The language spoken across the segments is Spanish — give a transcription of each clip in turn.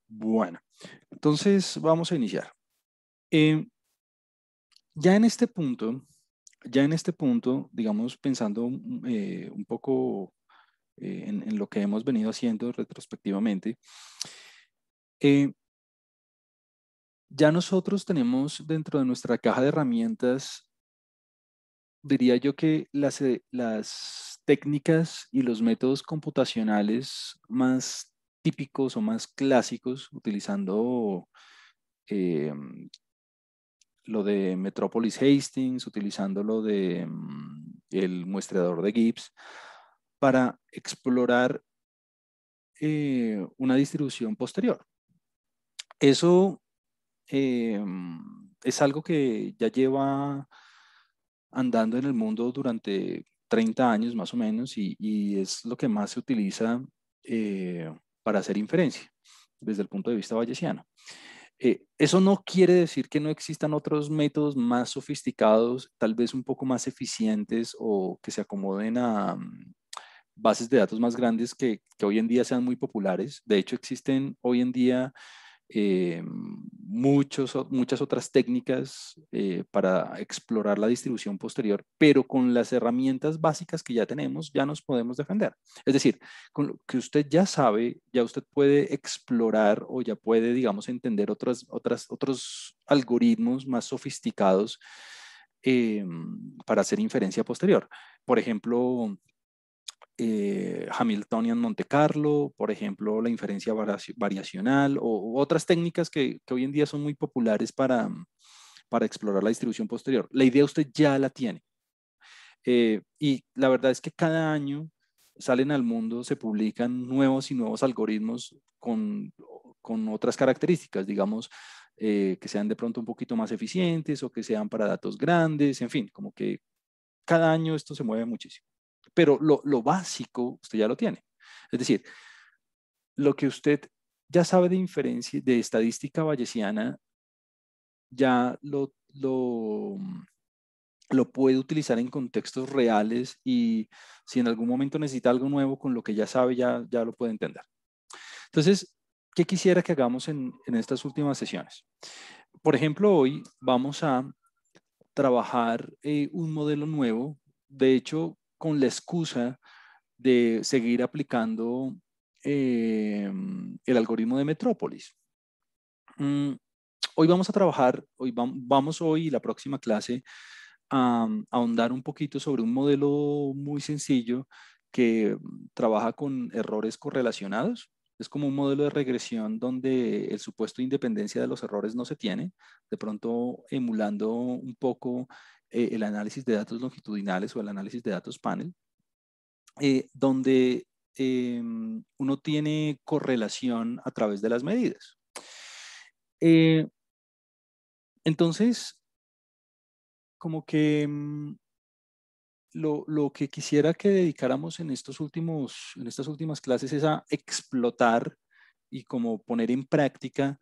Bueno, entonces vamos a iniciar. Eh, ya en este punto, digamos, pensando un poco en lo que hemos venido haciendo retrospectivamente, eh, ya nosotros tenemos dentro de nuestra caja de herramientas, diría yo que las técnicas y los métodos computacionales más típicos o más clásicos, utilizando eh, lo de Metropolis Hastings, utilizando lo de el muestreador de Gibbs, para explorar una distribución posterior. Eso es algo que ya lleva andando en el mundo durante 30 años más o menos y es lo que más se utiliza para hacer inferencia desde el punto de vista bayesiano. Eso no quiere decir que no existan otros métodos más sofisticados, tal vez un poco más eficientes o que se acomoden a bases de datos más grandes que hoy en día sean muy populares. De hecho, existen hoy en día muchas otras técnicas para explorar la distribución posterior, pero con las herramientas básicas que ya tenemos, ya nos podemos defender. Es decir, con lo que usted ya sabe, ya usted puede explorar o ya puede, digamos, entender otros algoritmos más sofisticados eh, para hacer inferencia posterior. Por ejemplo, Hamiltonian Monte Carlo, por ejemplo, la inferencia variacional o otras técnicas que hoy en día son muy populares para explorar la distribución posterior. La idea usted ya la tiene. Y la verdad es que cada año salen al mundo, se publican nuevos y nuevos algoritmos con otras características, digamos, que sean de pronto un poquito más eficientes o que sean para datos grandes, en fin, como que cada año esto se mueve muchísimo. Pero lo básico usted ya lo tiene. Es decir, lo que usted ya sabe de inferencia, de estadística bayesiana, ya lo puede utilizar en contextos reales y si en algún momento necesita algo nuevo con lo que ya sabe, ya lo puede entender. Entonces, ¿qué quisiera que hagamos en estas últimas sesiones? Por ejemplo, hoy vamos a trabajar un modelo nuevo, de hecho, con la excusa de seguir aplicando el algoritmo de Metrópolis. Mm, Hoy vamos a trabajar, vamos hoy y la próxima clase a ahondar un poquito sobre un modelo muy sencillo que trabaja con errores correlacionados. Es como un modelo de regresión donde el supuesto de independencia de los errores no se tiene, de pronto emulando un poco el análisis de datos longitudinales o el análisis de datos panel, donde uno tiene correlación a través de las medidas. Eh, entonces, como que lo que quisiera que dedicáramos en estas últimas clases es a explotar y como poner en práctica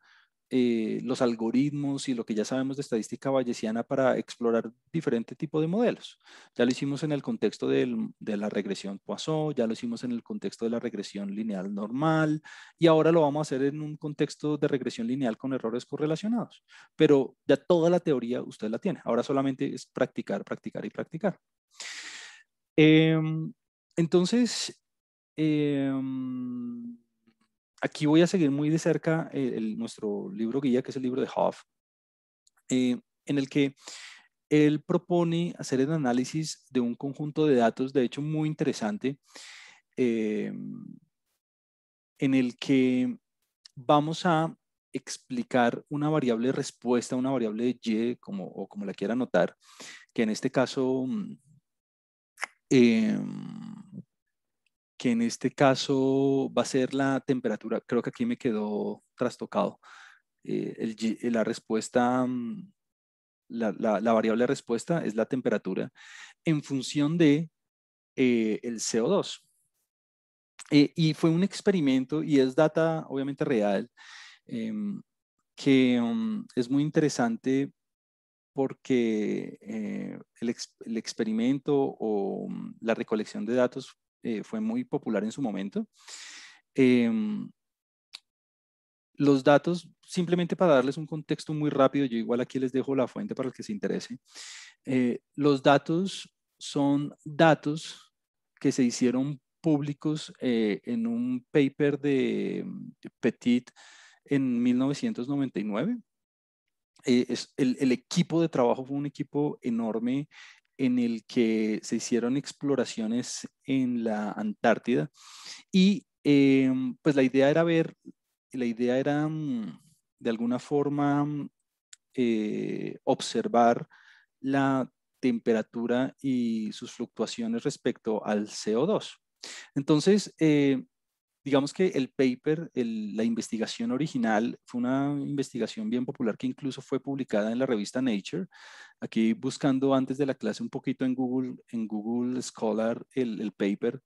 los algoritmos y lo que ya sabemos de estadística bayesiana para explorar diferentes tipos de modelos. Ya lo hicimos en el contexto de la regresión Poisson, ya lo hicimos en el contexto de la regresión lineal normal y ahora lo vamos a hacer en un contexto de regresión lineal con errores correlacionados. Pero ya toda la teoría usted la tiene. Ahora solamente es practicar, practicar y practicar. Em, entonces, em, aquí voy a seguir muy de cerca nuestro libro guía, que es el libro de Hoff, en el que él propone hacer el análisis de un conjunto de datos, de hecho muy interesante, en el que vamos a explicar una variable respuesta, una variable de y, o como la quiera anotar, que en este caso em, que en este caso va a ser la temperatura. Creo que aquí me quedó trastocado. La respuesta, la variable de respuesta es la temperatura en función de el CO2. Y fue un experimento y es data obviamente real, em, que es muy interesante porque el experimento o la recolección de datos fue muy popular en su momento. Em, Los datos, simplemente para darles un contexto muy rápido, yo igual aquí les dejo la fuente para el que se interese. Los datos son datos que se hicieron públicos en un paper de Petit en 1999. El equipo de trabajo fue un equipo enorme en el que se hicieron exploraciones en la Antártida y pues la idea era de alguna forma observar la temperatura y sus fluctuaciones respecto al CO2. Entonces, digamos que el paper, la investigación original, fue una investigación bien popular que incluso fue publicada en la revista Nature. Aquí buscando antes de la clase un poquito en Google Scholar el paper,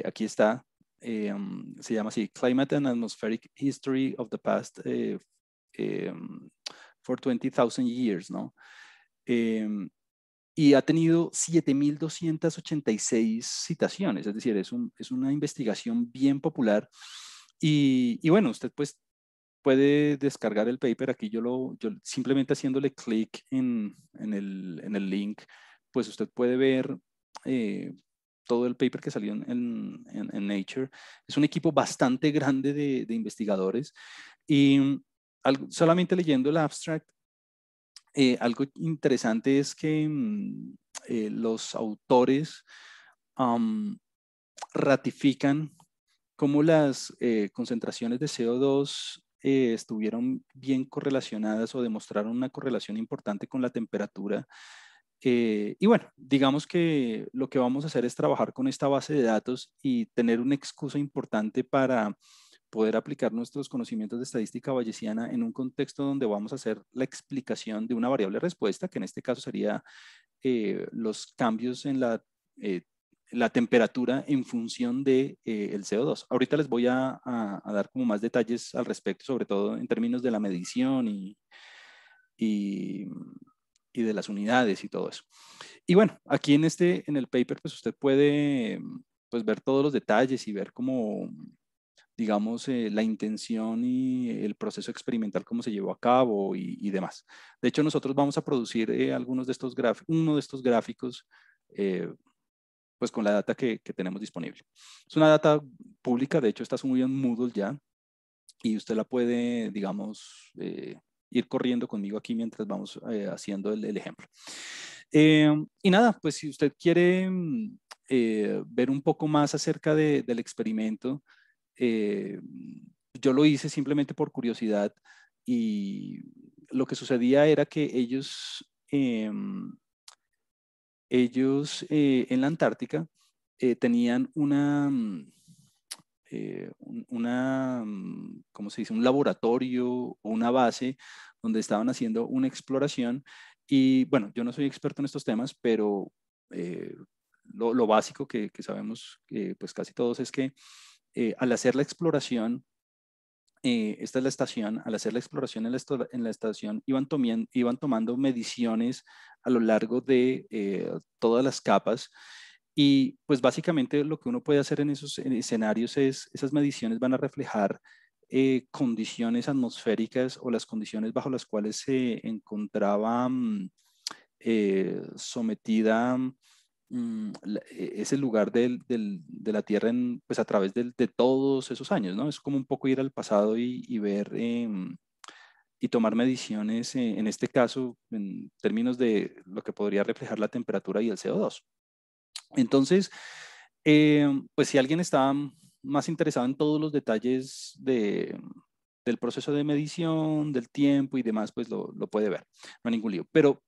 aquí está, se llama así, Climate and Atmospheric History of the Past for 20,000 Years, ¿no? Y ha tenido 7.286 citaciones, es decir, es una investigación bien popular. Y bueno, usted pues puede descargar el paper, aquí yo simplemente haciéndole clic en el link, pues usted puede ver todo el paper que salió en Nature. Es un equipo bastante grande de investigadores y solamente leyendo el abstract, algo interesante es que los autores ratifican cómo las concentraciones de CO2 estuvieron bien correlacionadas o demostraron una correlación importante con la temperatura. Y bueno, digamos que lo que vamos a hacer es trabajar con esta base de datos y tener una excusa importante para poder aplicar nuestros conocimientos de estadística bayesiana en un contexto donde vamos a hacer la explicación de una variable respuesta, que en este caso sería los cambios en la temperatura en función de el CO2. Ahorita les voy a dar como más detalles al respecto, sobre todo en términos de la medición y, y de las unidades y todo eso. Y bueno, aquí en el paper, pues usted puede pues, ver todos los detalles y ver cómo, digamos, la intención y el proceso experimental, cómo se llevó a cabo y demás. De hecho, nosotros vamos a producir algunos de estos uno de estos gráficos, pues con la data que tenemos disponible. Es una data pública, de hecho, está subida en Moodle ya, y usted la puede, digamos, ir corriendo conmigo aquí mientras vamos haciendo el ejemplo. Y nada, pues si usted quiere ver un poco más acerca del experimento, yo lo hice simplemente por curiosidad y lo que sucedía era que ellos en la Antártica tenían ¿cómo se dice? Un laboratorio o una base donde estaban haciendo una exploración. Y bueno, yo no soy experto en estos temas, pero eh, lo básico que sabemos, pues casi todos, es que al hacer la exploración, esta es la estación, al hacer la exploración en la estación, iban tomando mediciones a lo largo de todas las capas. Y pues básicamente lo que uno puede hacer en esos escenarios es, esas mediciones van a reflejar condiciones atmosféricas o las condiciones bajo las cuales se encontraba sometida ese lugar de la Tierra pues a través de todos esos años, ¿no? Es como un poco ir al pasado y ver y tomar mediciones, en este caso, en términos de lo que podría reflejar la temperatura y el CO2. Entonces, pues si alguien está más interesado en todos los detalles del proceso de medición, del tiempo y demás, pues lo puede ver, no hay ningún lío. Pero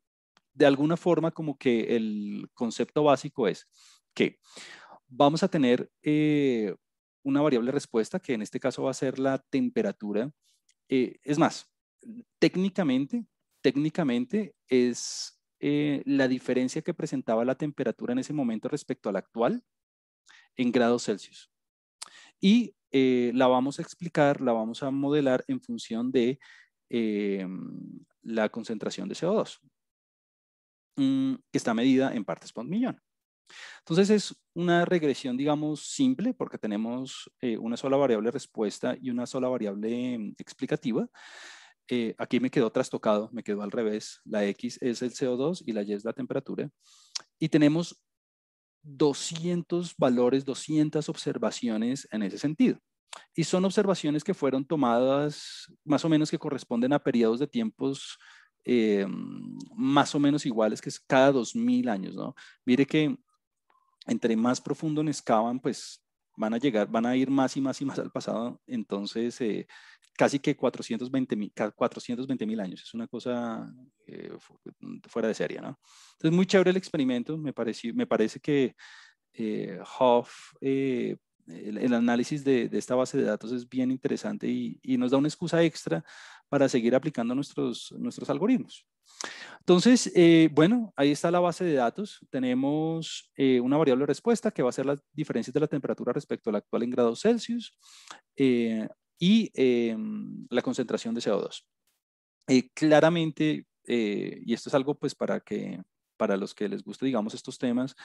de alguna forma como que el concepto básico es que vamos a tener una variable respuesta, que en este caso va a ser la temperatura. Es más, técnicamente es la diferencia que presentaba la temperatura en ese momento respecto a la actual en grados Celsius. Y la vamos a explicar, la vamos a modelar en función de la concentración de CO2, que está medida en partes por millón. Entonces es una regresión, digamos, simple porque tenemos una sola variable respuesta y una sola variable explicativa. Aquí me quedó trastocado, me quedó al revés. La X es el CO2 y la Y es la temperatura. Y tenemos 200 valores, 200 observaciones en ese sentido. Y son observaciones que fueron tomadas más o menos que corresponden a periodos de tiempos más o menos iguales, que es cada 2000 años, ¿no? Mire que entre más profundo excavan, pues van a ir más y más y más al pasado. Entonces, casi que 420.000 años. Es una cosa fuera de serie, ¿no? Entonces, muy chévere el experimento. Me parece que Huff, el análisis de esta base de datos es bien interesante y nos da una excusa extra para seguir aplicando nuestros algoritmos. Entonces, bueno, ahí está la base de datos. Tenemos una variable de respuesta que va a ser las diferencias de la temperatura respecto a la actual en grados Celsius y la concentración de CO2. Claramente, y esto es algo pues para los que les guste, digamos, estos temas,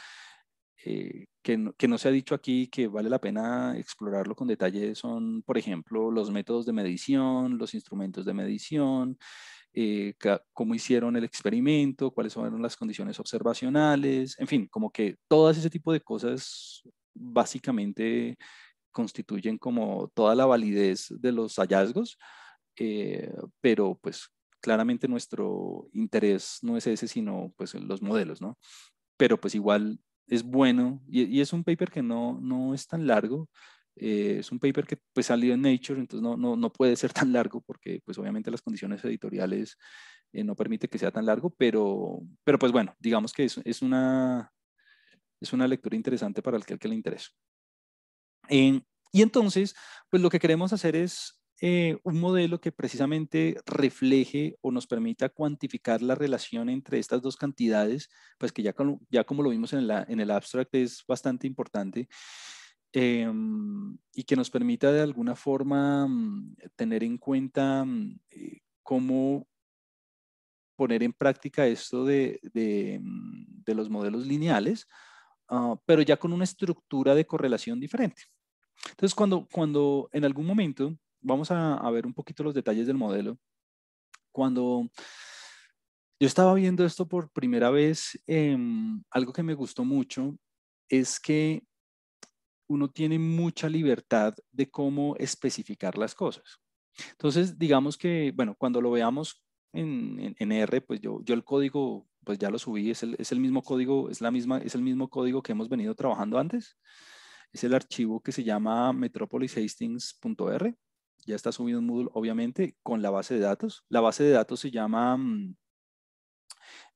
que no se ha dicho aquí, que vale la pena explorarlo con detalle, son, por ejemplo, los métodos de medición, los instrumentos de medición, cómo hicieron el experimento, cuáles fueron las condiciones observacionales, en fin, como que todo ese tipo de cosas básicamente constituyen como toda la validez de los hallazgos, pero pues claramente nuestro interés no es ese, sino pues los modelos, ¿no? Pero pues igual es bueno y es un paper que no es tan largo. Es un paper que pues salió en Nature, entonces no puede ser tan largo porque pues obviamente las condiciones editoriales no permite que sea tan largo, pero pues bueno, digamos que es una lectura interesante para el que le interese. Y entonces, pues lo que queremos hacer es un modelo que precisamente refleje o nos permita cuantificar la relación entre estas dos cantidades, pues que ya como lo vimos en el abstract es bastante importante, y que nos permita de alguna forma tener en cuenta cómo poner en práctica esto de los modelos lineales, pero ya con una estructura de correlación diferente. Entonces, cuando en algún momento, vamos a ver un poquito los detalles del modelo, cuando yo estaba viendo esto por primera vez, algo que me gustó mucho es que uno tiene mucha libertad de cómo especificar las cosas. Entonces, digamos que, bueno, cuando lo veamos en R, pues yo el código, pues ya lo subí, es el mismo código, es el mismo código que hemos venido trabajando antes. Es el archivo que se llama metropolishastings.r. Ya está subido en Moodle, obviamente, con la base de datos. La base de datos se llama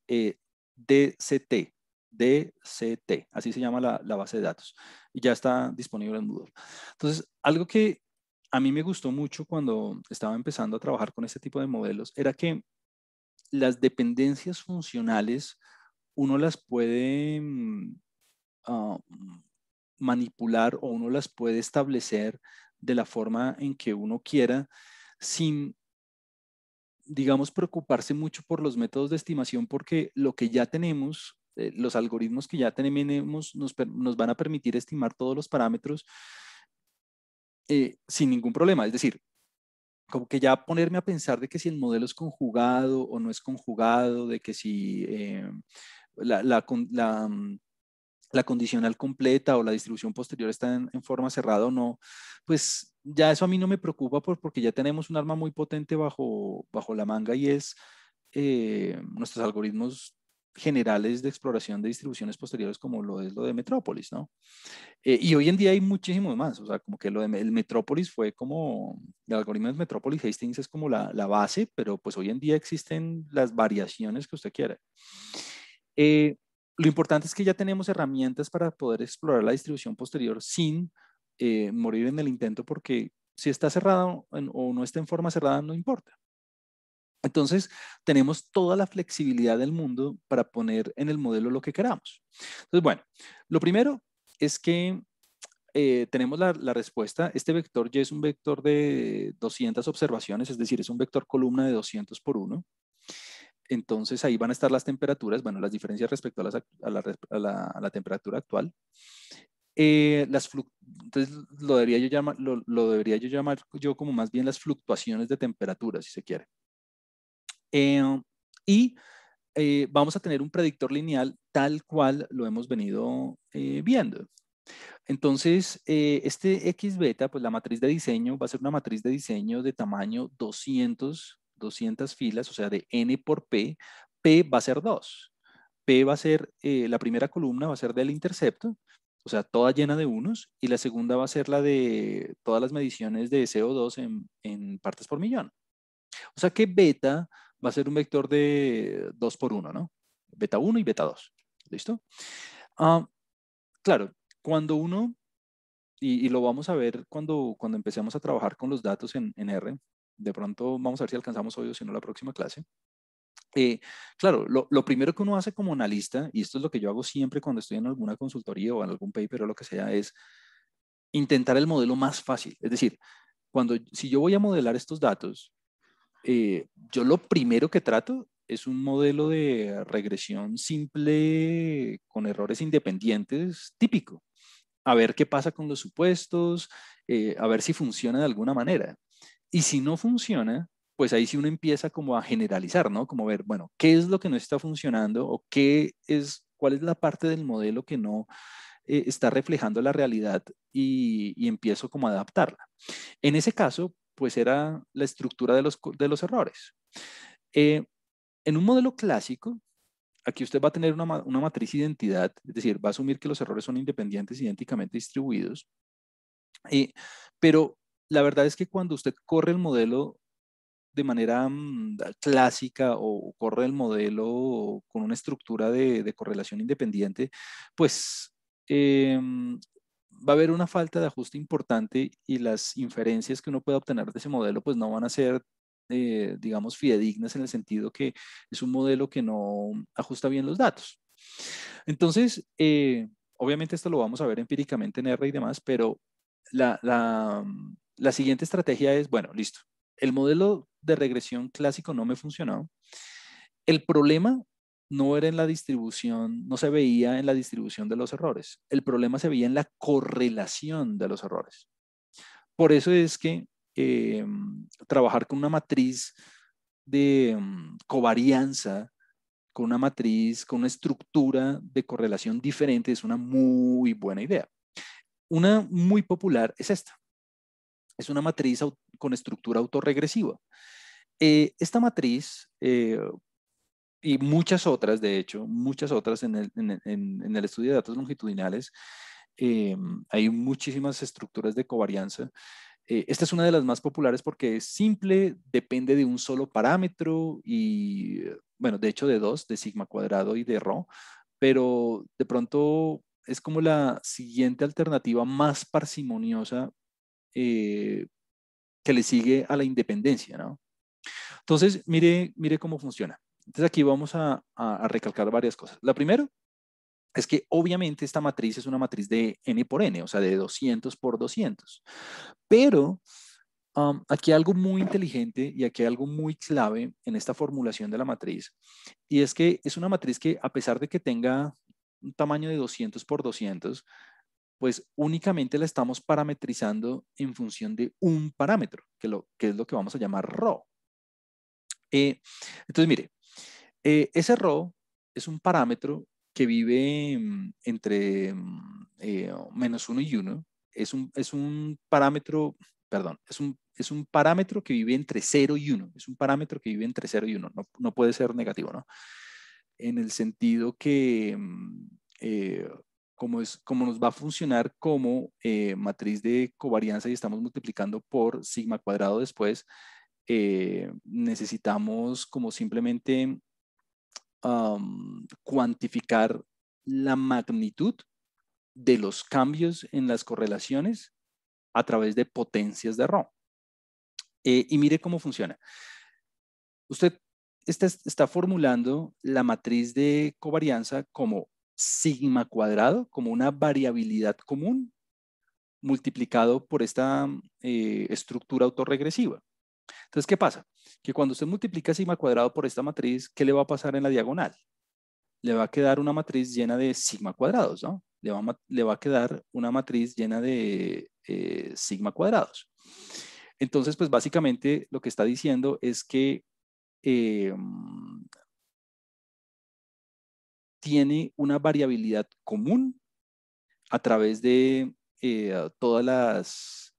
DCT. DCT, así se llama la base de datos. Y ya está disponible en Moodle. Entonces, algo que a mí me gustó mucho cuando estaba empezando a trabajar con este tipo de modelos era que las dependencias funcionales uno las puede uh, manipular o uno las puede establecer de la forma en que uno quiera sin, digamos, preocuparse mucho por los métodos de estimación porque lo que ya tenemos, los algoritmos que ya tenemos nos van a permitir estimar todos los parámetros sin ningún problema. Es decir, como que ya ponerme a pensar de que si el modelo es conjugado o no es conjugado, de que si la condicional completa o la distribución posterior está en forma cerrada o no, pues ya eso a mí no me preocupa porque ya tenemos un arma muy potente bajo la manga y es nuestros algoritmos generales de exploración de distribuciones posteriores como lo es lo de Metrópolis, ¿no? Y hoy en día hay muchísimos más, o sea, como que el Metrópolis fue como, el algoritmo de Metrópolis Hastings es como la base, pero pues hoy en día existen las variaciones que usted quiera. Lo importante es que ya tenemos herramientas para poder explorar la distribución posterior sin morir en el intento, porque si está cerrada o no está en forma cerrada, no importa. Entonces, tenemos toda la flexibilidad del mundo para poner en el modelo lo que queramos. Entonces, bueno, lo primero es que tenemos la respuesta. Este vector Y es un vector de 200 observaciones, es decir, es un vector columna de 200 por 1. Entonces ahí van a estar las temperaturas, bueno, las diferencias respecto a la temperatura actual. Entonces lo debería yo llamar yo como más bien las fluctuaciones de temperatura, si se quiere. Y vamos a tener un predictor lineal tal cual lo hemos venido viendo. Entonces, este X beta, pues la matriz de diseño va a ser una matriz de diseño de tamaño 200 filas, o sea, de N por P. P va a ser 2. P va a ser, la primera columna va a ser del intercepto, o sea, toda llena de unos, y la segunda va a ser la de todas las mediciones de CO2 en partes por millón. O sea que beta va a ser un vector de 2 por 1, ¿no? Beta 1 y beta 2. ¿Listo? Claro, cuando uno, y lo vamos a ver cuando empecemos a trabajar con los datos en R, de pronto vamos a ver si alcanzamos hoy o si no la próxima clase. Claro, lo primero que uno hace como analista, y esto es lo que yo hago siempre cuando estoy en alguna consultoría o en algún paper o lo que sea, es intentar el modelo más fácil. Es decir, si yo voy a modelar estos datos, yo lo primero que trato es un modelo de regresión simple con errores independientes típico. A ver qué pasa con los supuestos, a ver si funciona de alguna manera. Y si no funciona, pues ahí sí uno empieza como a generalizar, ¿no? Como ver, bueno, ¿qué es lo que no está funcionando o cuál es la parte del modelo que no está reflejando la realidad y empiezo como a adaptarla? En ese caso, pues era la estructura de los errores. En un modelo clásico, aquí usted va a tener una matriz identidad, es decir, va a asumir que los errores son independientes, idénticamente distribuidos. Pero la verdad es que cuando usted corre el modelo de manera clásica o corre el modelo con una estructura de correlación independiente, pues va a haber una falta de ajuste importante y las inferencias que uno puede obtener de ese modelo pues no van a ser, digamos, fidedignas en el sentido que es un modelo que no ajusta bien los datos. Entonces, obviamente esto lo vamos a ver empíricamente en R y demás, pero la siguiente estrategia es, bueno, listo. El modelo de regresión clásico no me funcionó. El problema no era en la distribución, no se veía en la distribución de los errores. El problema se veía en la correlación de los errores. Por eso es que trabajar con una matriz de covarianza, con una matriz, con una estructura de correlación diferente es una muy buena idea. Una muy popular es esta. Es una matriz con estructura autorregresiva. Esta matriz y muchas otras, de hecho, muchas otras en el estudio de datos longitudinales, hay muchísimas estructuras de covarianza. Esta es una de las más populares porque es simple, depende de un solo parámetro y, bueno, de hecho de dos, de sigma cuadrado y de rho, pero de pronto es como la siguiente alternativa más parsimoniosa que le sigue a la independencia, ¿no? Entonces, mire cómo funciona. Entonces aquí vamos a recalcar varias cosas. La primera es que obviamente esta matriz es una matriz de n por n, o sea, de 200 por 200. Pero aquí hay algo muy inteligente y aquí hay algo muy clave en esta formulación de la matriz. Y es que es una matriz que a pesar de que tenga un tamaño de 200 por 200, pues únicamente la estamos parametrizando en función de un parámetro, que es lo que vamos a llamar rho. Entonces, mire, ese rho es un parámetro que vive entre -1 y 1. Es un parámetro, perdón, es un parámetro que vive entre 0 y 1. Es un parámetro que vive entre 0 y 1. No puede ser negativo, ¿no? En el sentido que, como nos va a funcionar como matriz de covarianza y estamos multiplicando por sigma cuadrado después, necesitamos como simplemente cuantificar la magnitud de los cambios en las correlaciones a través de potencias de Rho. Y mire cómo funciona. Usted está formulando la matriz de covarianza como sigma cuadrado, como una variabilidad común multiplicado por esta estructura autorregresiva. Entonces, ¿qué pasa? Que cuando usted multiplica sigma cuadrado por esta matriz, ¿qué le va a pasar en la diagonal? Le va a quedar una matriz llena de sigma cuadrados, ¿no? Le va a quedar una matriz llena de sigma cuadrados. Entonces, pues básicamente lo que está diciendo es que tiene una variabilidad común a través de todas las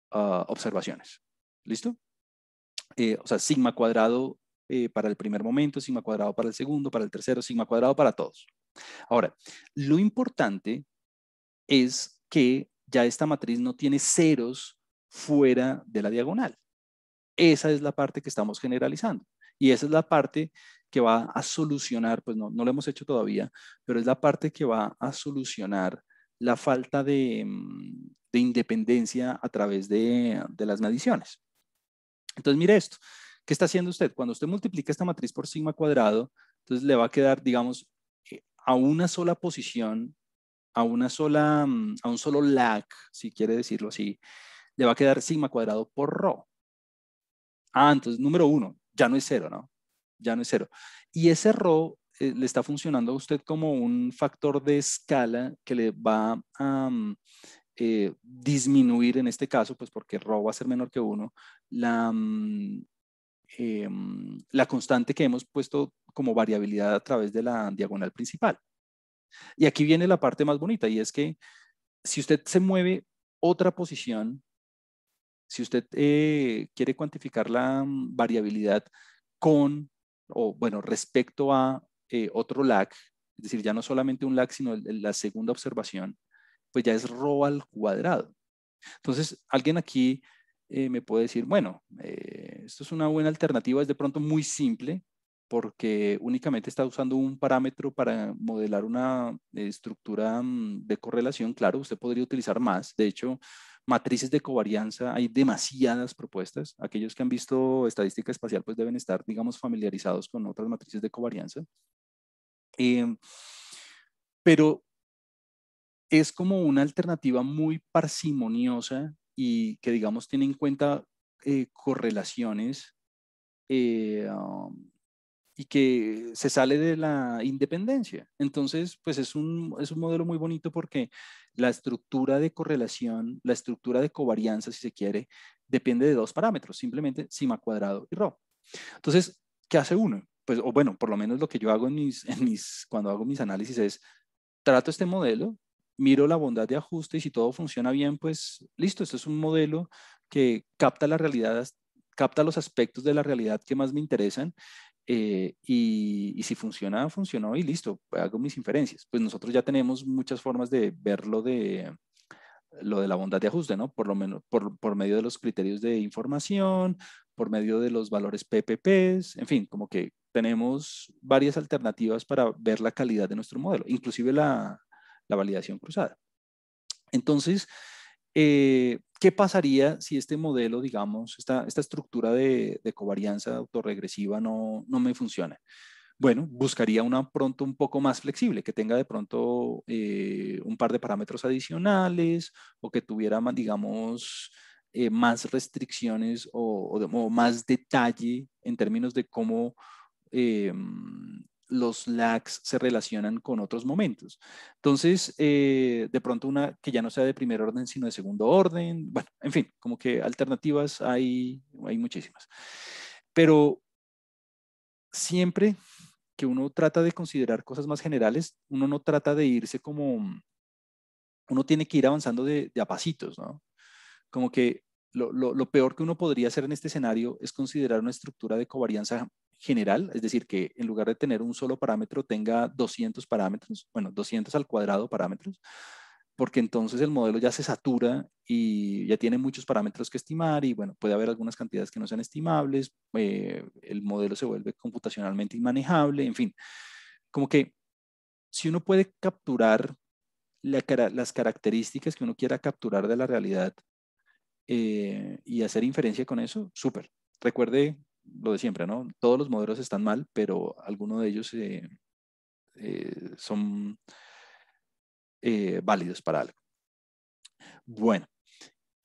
observaciones. ¿Listo? O sea, sigma cuadrado para el primer momento, sigma cuadrado para el segundo, para el tercero, sigma cuadrado para todos. Ahora, lo importante es que ya esta matriz no tiene ceros fuera de la diagonal. Esa es la parte que estamos generalizando. Y esa es la parte que va a solucionar, pues no lo hemos hecho todavía, pero es la parte que va a solucionar la falta de independencia a través de las mediciones. Entonces, mire esto. ¿Qué está haciendo usted? Cuando usted multiplica esta matriz por sigma cuadrado, entonces le va a quedar, digamos, a una sola posición, a un solo lag, si quiere decirlo así, le va a quedar sigma cuadrado por rho. Entonces, número uno, ya no es cero, ¿no? Ya no es cero. Y ese rho le está funcionando a usted como un factor de escala que le va a disminuir en este caso, pues porque rho va a ser menor que uno, la constante que hemos puesto como variabilidad a través de la diagonal principal. Y aquí viene la parte más bonita, y es que si usted se mueve otra posición, si usted quiere cuantificar la variabilidad con, o bueno, respecto a otro lag, es decir, ya no solamente un lag, sino la segunda observación, pues ya es rho al cuadrado. Entonces, alguien aquí me puede decir, bueno, esto es una buena alternativa, es de pronto muy simple, porque únicamente está usando un parámetro para modelar una estructura de correlación. Claro, usted podría utilizar más. De hecho, matrices de covarianza, hay demasiadas propuestas. Aquellos que han visto estadística espacial, pues deben estar, digamos, familiarizados con otras matrices de covarianza. Pero es como una alternativa muy parsimoniosa y que, digamos, tiene en cuenta correlaciones y que se sale de la independencia. Entonces, pues es un modelo muy bonito porque la estructura de correlación, la estructura de covarianza, si se quiere, depende de dos parámetros, simplemente sigma cuadrado y rho. Entonces, ¿qué hace uno? Pues, o bueno, por lo menos lo que yo hago cuando hago mis análisis es, trato este modelo, miro la bondad de ajuste y si todo funciona bien, pues listo, esto es un modelo que capta la realidad, capta los aspectos de la realidad que más me interesan y si funciona, funcionó y listo, hago mis inferencias. Pues nosotros ya tenemos muchas formas de verlo lo de la bondad de ajuste, ¿no? Por lo menos por medio de los criterios de información, por medio de los valores PPPs, en fin, como que tenemos varias alternativas para ver la calidad de nuestro modelo, inclusive la validación cruzada. Entonces, ¿qué pasaría si este modelo, digamos, esta estructura de covarianza autorregresiva no me funciona? Bueno, buscaría una pronto un poco más flexible, que tenga de pronto un par de parámetros adicionales o que tuviera, digamos, más restricciones o más detalle en términos de cómo los lags se relacionan con otros momentos. Entonces, de pronto una que ya no sea de primer orden, sino de segundo orden. Bueno, en fin, como que alternativas hay muchísimas. Pero siempre que uno trata de considerar cosas más generales, uno no trata de irse como, uno tiene que ir avanzando de a pasitos, ¿no? Como que lo peor que uno podría hacer en este escenario es considerar una estructura de covarianza general, es decir, que en lugar de tener un solo parámetro tenga 200 parámetros, bueno, 200 al cuadrado parámetros, porque entonces el modelo ya se satura y ya tiene muchos parámetros que estimar y bueno, puede haber algunas cantidades que no sean estimables, el modelo se vuelve computacionalmente inmanejable, en fin, como que si uno puede capturar las características que uno quiera capturar de la realidad y hacer inferencia con eso, súper. Recuerde lo de siempre, ¿no? Todos los modelos están mal, pero algunos de ellos son válidos para algo. Bueno,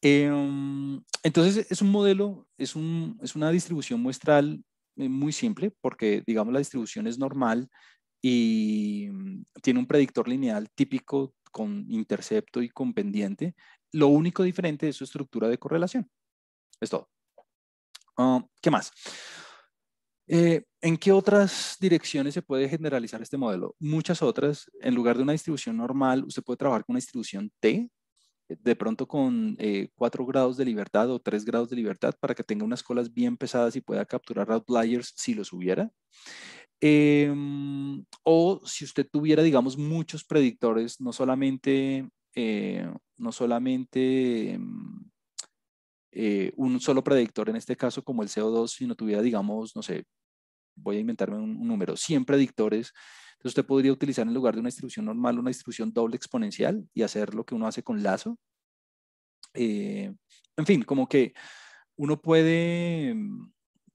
Entonces, es un modelo, es una distribución muestral muy simple, porque, digamos, la distribución es normal y tiene un predictor lineal típico con intercepto y con pendiente. Lo único diferente es su estructura de correlación. Es todo. ¿Qué más? ¿En qué otras direcciones se puede generalizar este modelo? Muchas otras. En lugar de una distribución normal, usted puede trabajar con una distribución T, de pronto con 4 grados de libertad o 3 grados de libertad para que tenga unas colas bien pesadas y pueda capturar outliers si los hubiera. O si usted tuviera, digamos, muchos predictores, no solamente un solo predictor, en este caso como el CO2, sino tuviera, digamos, no sé, voy a inventarme un número, 100 predictores. Entonces usted podría utilizar en lugar de una distribución normal una distribución doble exponencial y hacer lo que uno hace con Lazo. En fin, como que uno puede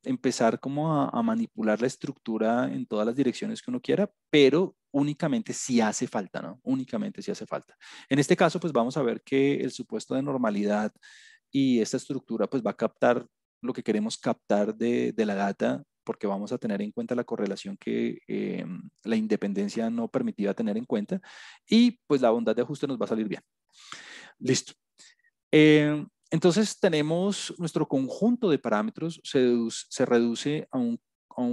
empezar como a manipular la estructura en todas las direcciones que uno quiera, pero únicamente si hace falta, ¿no? Únicamente si hace falta. En este caso, pues vamos a ver que el supuesto de normalidad y esta estructura pues va a captar lo que queremos captar de la data, porque vamos a tener en cuenta la correlación que la independencia no permitía tener en cuenta, y pues la bondad de ajuste nos va a salir bien. Listo. Entonces tenemos nuestro conjunto de parámetros, se reduce a un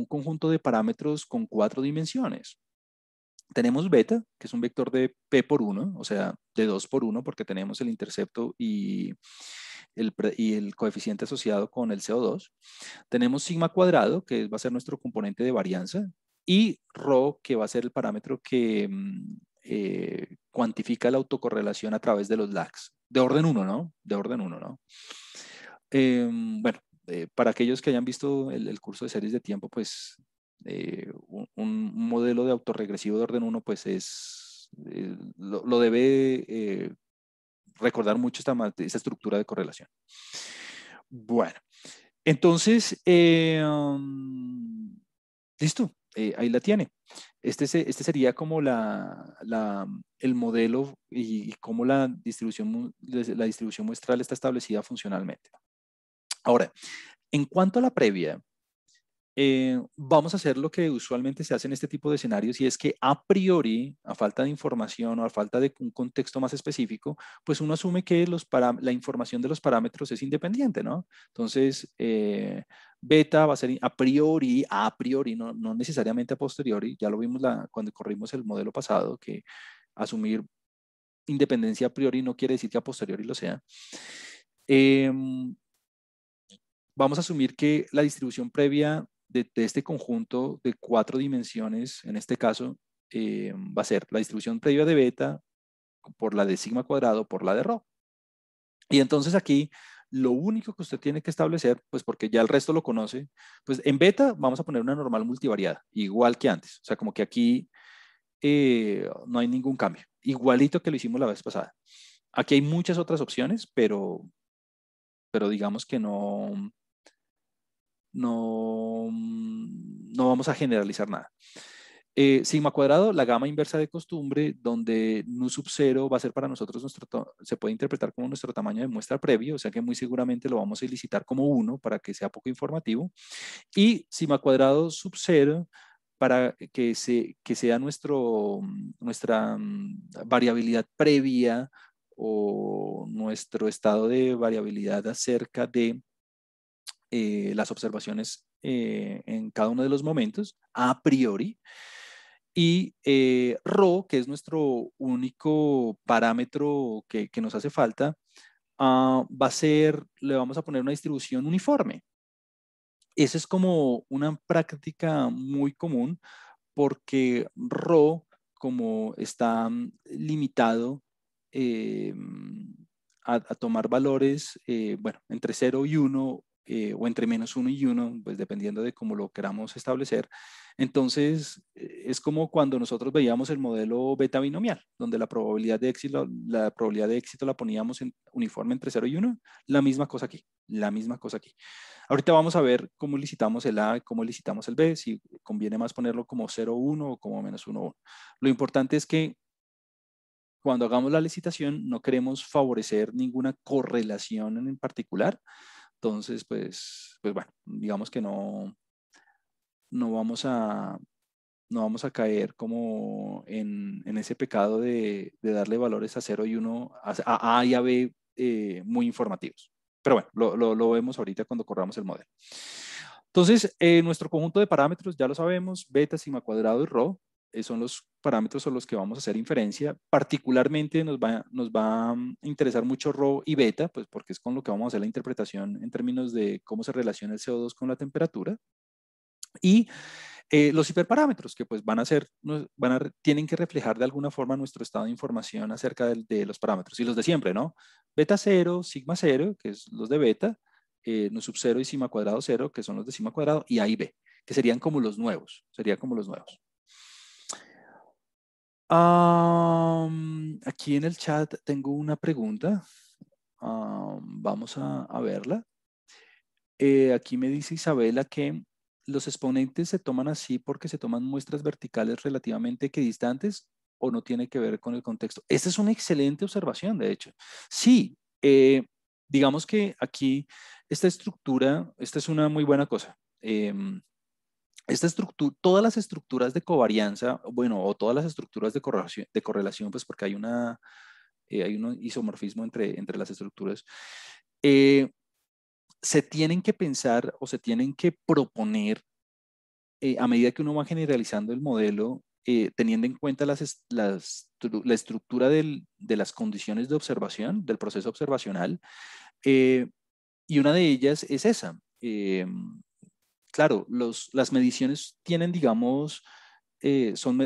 conjunto de parámetros con 4 dimensiones. Tenemos beta, que es un vector de P por 1, o sea, de 2 por 1, porque tenemos el intercepto y el coeficiente asociado con el CO2. Tenemos sigma cuadrado, que va a ser nuestro componente de varianza, y rho, que va a ser el parámetro que cuantifica la autocorrelación a través de los lags. De orden 1, ¿no? De orden 1, ¿no? Bueno, para aquellos que hayan visto el curso de series de tiempo, pues un modelo de autorregresivo de orden 1, pues lo debe recordar mucho esta estructura de correlación. Bueno, entonces, listo, ahí la tiene. Este sería como el modelo y cómo la distribución muestral está establecida funcionalmente. Ahora, en cuanto a la previa, vamos a hacer lo que usualmente se hace en este tipo de escenarios, y es que a priori, a falta de información o a falta de un contexto más específico, pues uno asume que la información de los parámetros es independiente, ¿no? Entonces, beta va a ser a priori, no necesariamente a posteriori. Ya lo vimos cuando corrimos el modelo pasado, que asumir independencia a priori no quiere decir que a posteriori lo sea. Vamos a asumir que la distribución previa de este conjunto de 4 dimensiones, en este caso, va a ser la distribución previa de beta por la de sigma cuadrado por la de rho. Y entonces aquí lo único que usted tiene que establecer, pues porque ya el resto lo conoce, pues en beta vamos a poner una normal multivariada, igual que antes. O sea, como que aquí no hay ningún cambio, igualito que lo hicimos la vez pasada. Aquí hay muchas otras opciones, pero digamos que no vamos a generalizar nada. Sigma cuadrado, la gama inversa de costumbre, donde nu sub 0 va a ser para nosotros se puede interpretar como nuestro tamaño de muestra previo, o sea que muy seguramente lo vamos a elicitar como 1 para que sea poco informativo. Y sigma cuadrado sub 0 para que sea nuestra variabilidad previa o nuestro estado de variabilidad acerca de las observaciones en cada uno de los momentos a priori. Y rho, que es nuestro único parámetro que nos hace falta, le vamos a poner una distribución uniforme. Eso es como una práctica muy común, porque rho, como está limitado eh, a tomar valores, bueno, entre 0 y 1, o entre -1 y 1, pues dependiendo de cómo lo queramos establecer. Entonces, es como cuando nosotros veíamos el modelo beta binomial, donde la probabilidad de éxito la poníamos en uniforme entre 0 y 1, la misma cosa aquí, la misma cosa aquí. Ahorita vamos a ver cómo licitamos el A y cómo licitamos el B, si conviene más ponerlo como 0, 1 o como -1, 1. Lo importante es que cuando hagamos la licitación no queremos favorecer ninguna correlación en particular. Entonces, pues bueno, digamos que no vamos a, no vamos a caer como en ese pecado de darle valores a 0 y 1, a A y a B muy informativos. Pero bueno, lo vemos ahorita cuando corramos el modelo. Entonces, nuestro conjunto de parámetros, ya lo sabemos, beta, sigma cuadrado y rho, son los parámetros sobre los que vamos a hacer inferencia. Particularmente nos va a interesar mucho rho y beta, pues porque es con lo que vamos a hacer la interpretación en términos de cómo se relaciona el CO2 con la temperatura. Y los hiperparámetros que pues tienen que reflejar de alguna forma nuestro estado de información acerca de los parámetros. Y los de siempre, ¿no? Beta 0, sigma 0, que es los de beta, no sub 0 y sigma cuadrado 0, que son los de sigma cuadrado, y A y B, que serían como los nuevos. Serían como los nuevos. Aquí en el chat tengo una pregunta. Vamos a verla. Aquí me dice Isabela que los exponentes se toman así porque se toman muestras verticales relativamente equidistantes o no tiene que ver con el contexto. Esta es una excelente observación, de hecho. Sí, digamos que aquí esta estructura, esta es una muy buena cosa. Esta estructura, todas las estructuras de covarianza, bueno, o todas las estructuras de correlación, pues porque hay un isomorfismo entre las estructuras, se tienen que pensar o se tienen que proponer a medida que uno va generalizando el modelo, teniendo en cuenta la estructura de las condiciones de observación, del proceso observacional, y una de ellas es esa. Claro, las mediciones tienen, digamos,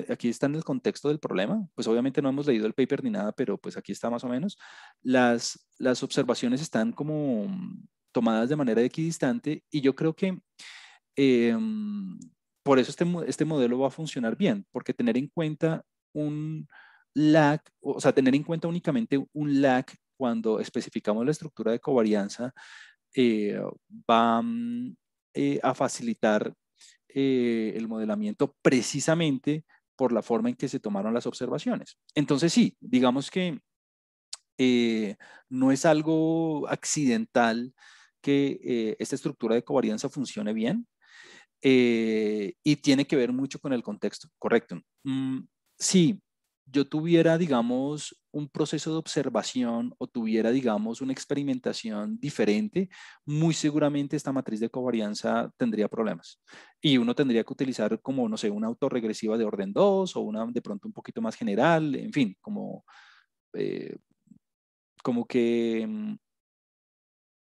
aquí está en el contexto del problema, pues obviamente no hemos leído el paper ni nada, pero pues aquí está más o menos. Las observaciones están como tomadas de manera equidistante y yo creo que por eso este modelo va a funcionar bien, porque tener en cuenta un lag, o sea, tener en cuenta únicamente un lag cuando especificamos la estructura de covarianza va a facilitar el modelamiento precisamente por la forma en que se tomaron las observaciones. Entonces sí, digamos que no es algo accidental que esta estructura de covarianza funcione bien y tiene que ver mucho con el contexto, correcto. Si yo tuviera, digamos, un proceso de observación o tuviera, digamos, una experimentación diferente, muy seguramente esta matriz de covarianza tendría problemas. Y uno tendría que utilizar como, no sé, una autorregresiva de orden 2 o una de pronto un poquito más general, en fin, eh, como que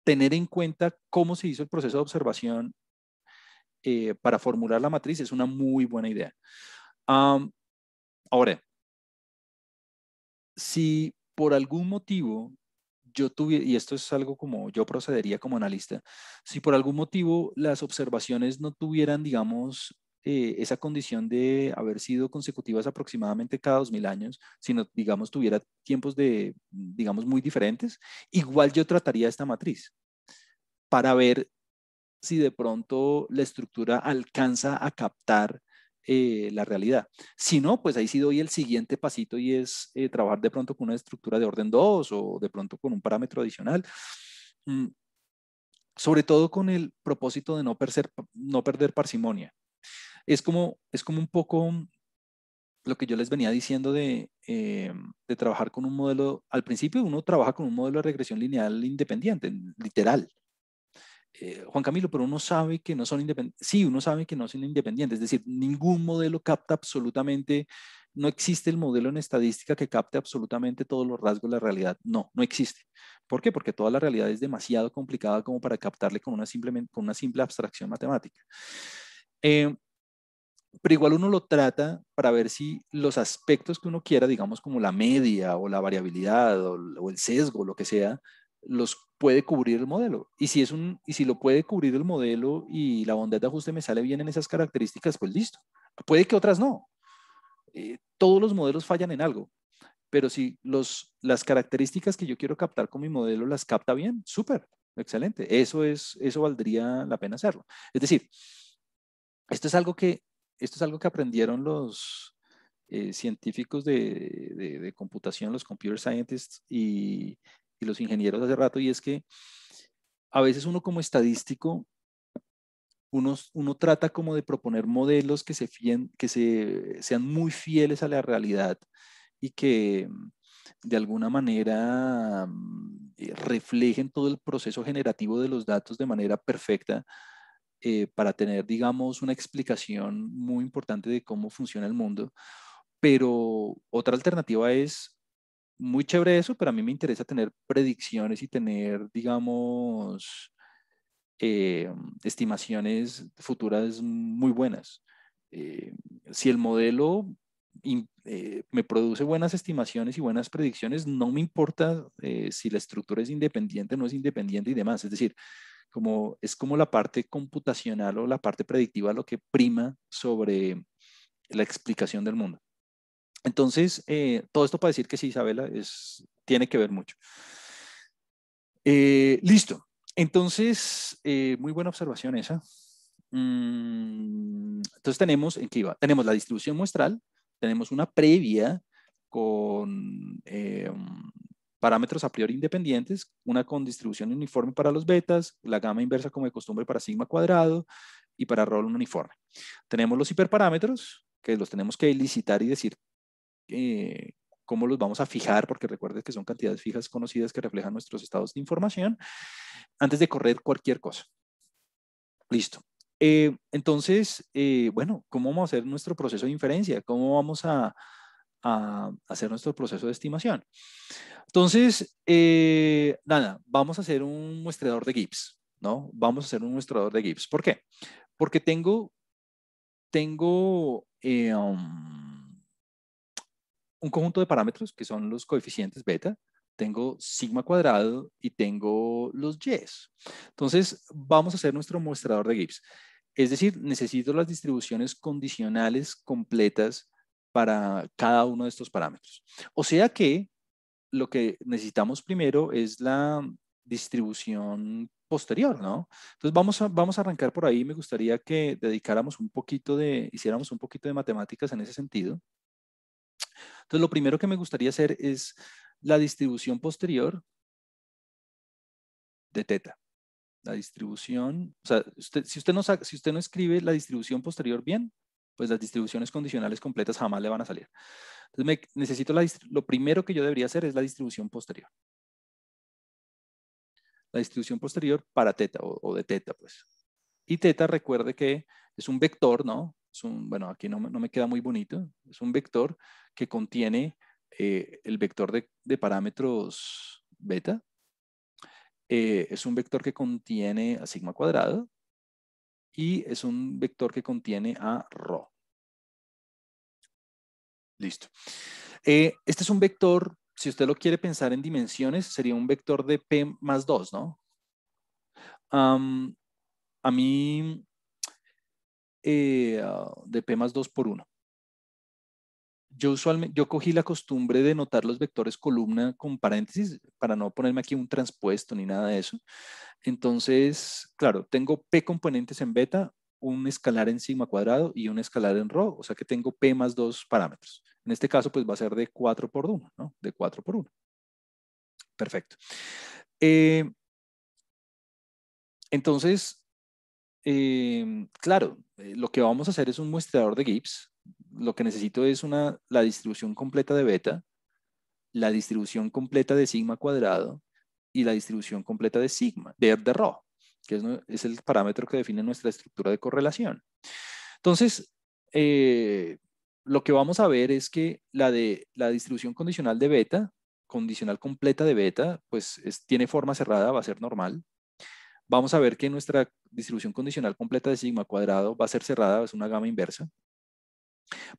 tener en cuenta cómo se hizo el proceso de observación para formular la matriz es una muy buena idea. Ahora, si por algún motivo yo tuviera, y esto es algo como yo procedería como analista, si por algún motivo las observaciones no tuvieran, digamos, esa condición de haber sido consecutivas aproximadamente cada 2000 años, sino, digamos, tuviera tiempos digamos, muy diferentes, igual yo trataría esta matriz para ver si de pronto la estructura alcanza a captar la realidad. Si no, pues ahí sí doy el siguiente pasito y es trabajar de pronto con una estructura de orden 2 o de pronto con un parámetro adicional. Mm, Sobre todo con el propósito de no perder parsimonia. Es como un poco lo que yo les venía diciendo de trabajar con un modelo. Al principio uno trabaja con un modelo de regresión lineal independiente, literal. Juan Camilo, pero uno sabe que no son independientes. Sí, uno sabe que no son independientes. Es decir, ningún modelo capta absolutamente, no existe el modelo en estadística que capte absolutamente todos los rasgos de la realidad. No, no existe. ¿Por qué? Porque toda la realidad es demasiado complicada como para captarle con una simple abstracción matemática. Eh, pero igual uno lo trata para ver si los aspectos que uno quiera, digamos como la media o la variabilidad o el sesgo, lo que sea, los puede cubrir el modelo. Y si lo puede cubrir el modelo y la bondad de ajuste me sale bien en esas características, pues listo. Puede que otras no. Todos los modelos fallan en algo, pero si las características que yo quiero captar con mi modelo las capta bien, súper, excelente. Eso valdría la pena hacerlo. Es decir, esto es algo que, esto es algo que aprendieron científicos de computación, los computer scientists y los ingenieros hace rato, y es que a veces uno como estadístico, uno trata como de proponer modelos que sean muy fieles a la realidad y que de alguna manera reflejen todo el proceso generativo de los datos de manera perfecta, para tener, digamos, una explicación muy importante de cómo funciona el mundo. Pero otra alternativa es muy chévere eso, pero a mí me interesa tener predicciones y tener, digamos, eh, estimaciones futuras muy buenas. Eh, si el modelo me produce buenas estimaciones y buenas predicciones, no me importa si la estructura es independiente o no es independiente y demás. Es decir, es como la parte computacional o la parte predictiva lo que prima sobre la explicación del mundo. Entonces, todo esto para decir que sí, Isabela, tiene que ver mucho. Listo. Entonces, muy buena observación esa. Entonces tenemos, ¿en qué iba? Tenemos la distribución muestral, tenemos una previa con parámetros a priori independientes, una con distribución uniforme para los betas, la gama inversa como de costumbre para sigma cuadrado y para rho uniforme. Tenemos los hiperparámetros, que los tenemos que licitar y decir cómo los vamos a fijar, porque recuerden que son cantidades fijas conocidas que reflejan nuestros estados de información, antes de correr cualquier cosa. Listo. Entonces, bueno, ¿cómo vamos a hacer nuestro proceso de inferencia? ¿Cómo vamos a hacer nuestro proceso de estimación? Entonces, nada, vamos a hacer un muestreador de Gibbs, ¿no? Vamos a hacer un muestreador de Gibbs. ¿Por qué? Porque tengo un conjunto de parámetros que son los coeficientes beta, tengo sigma cuadrado y tengo los y's. Entonces, vamos a hacer nuestro mostrador de Gibbs. Es decir, necesito las distribuciones condicionales completas para cada uno de estos parámetros. O sea que lo que necesitamos primero es la distribución posterior, ¿no? Entonces vamos a arrancar por ahí. Me gustaría que hiciéramos un poquito de matemáticas en ese sentido. Entonces, lo primero que me gustaría hacer es la distribución posterior de teta. La distribución, o sea, si usted no escribe la distribución posterior bien, pues las distribuciones condicionales completas jamás le van a salir. Entonces, lo primero que yo debería hacer es la distribución posterior. La distribución posterior para teta o de teta, pues. Y teta, recuerde que es un vector, ¿no? Bueno, aquí no me queda muy bonito. Es un vector que contiene el vector de parámetros beta. Es un vector que contiene a sigma cuadrado y es un vector que contiene a rho. Listo. Este es un vector, si usted lo quiere pensar en dimensiones, sería un vector de P más 2, ¿no? A mí, de P más 2 por 1. Yo cogí la costumbre de notar los vectores columna con paréntesis para no ponerme aquí un transpuesto ni nada de eso. Entonces, claro, tengo P componentes en beta, un escalar en sigma cuadrado y un escalar en rho, o sea que tengo P más 2 parámetros. En este caso, pues va a ser de 4 por 1, ¿no? De 4 por 1. Perfecto. Entonces, claro, lo que vamos a hacer es un muestreador de Gibbs. Lo que necesito es la distribución completa de beta, la distribución completa de sigma cuadrado y la distribución completa de sigma, de rho, que es el parámetro que define nuestra estructura de correlación. Entonces, lo que vamos a ver es que la distribución condicional de beta, condicional completa de beta, pues tiene forma cerrada, va a ser normal. Vamos a ver que nuestra distribución condicional completa de sigma cuadrado va a ser cerrada, es una gama inversa,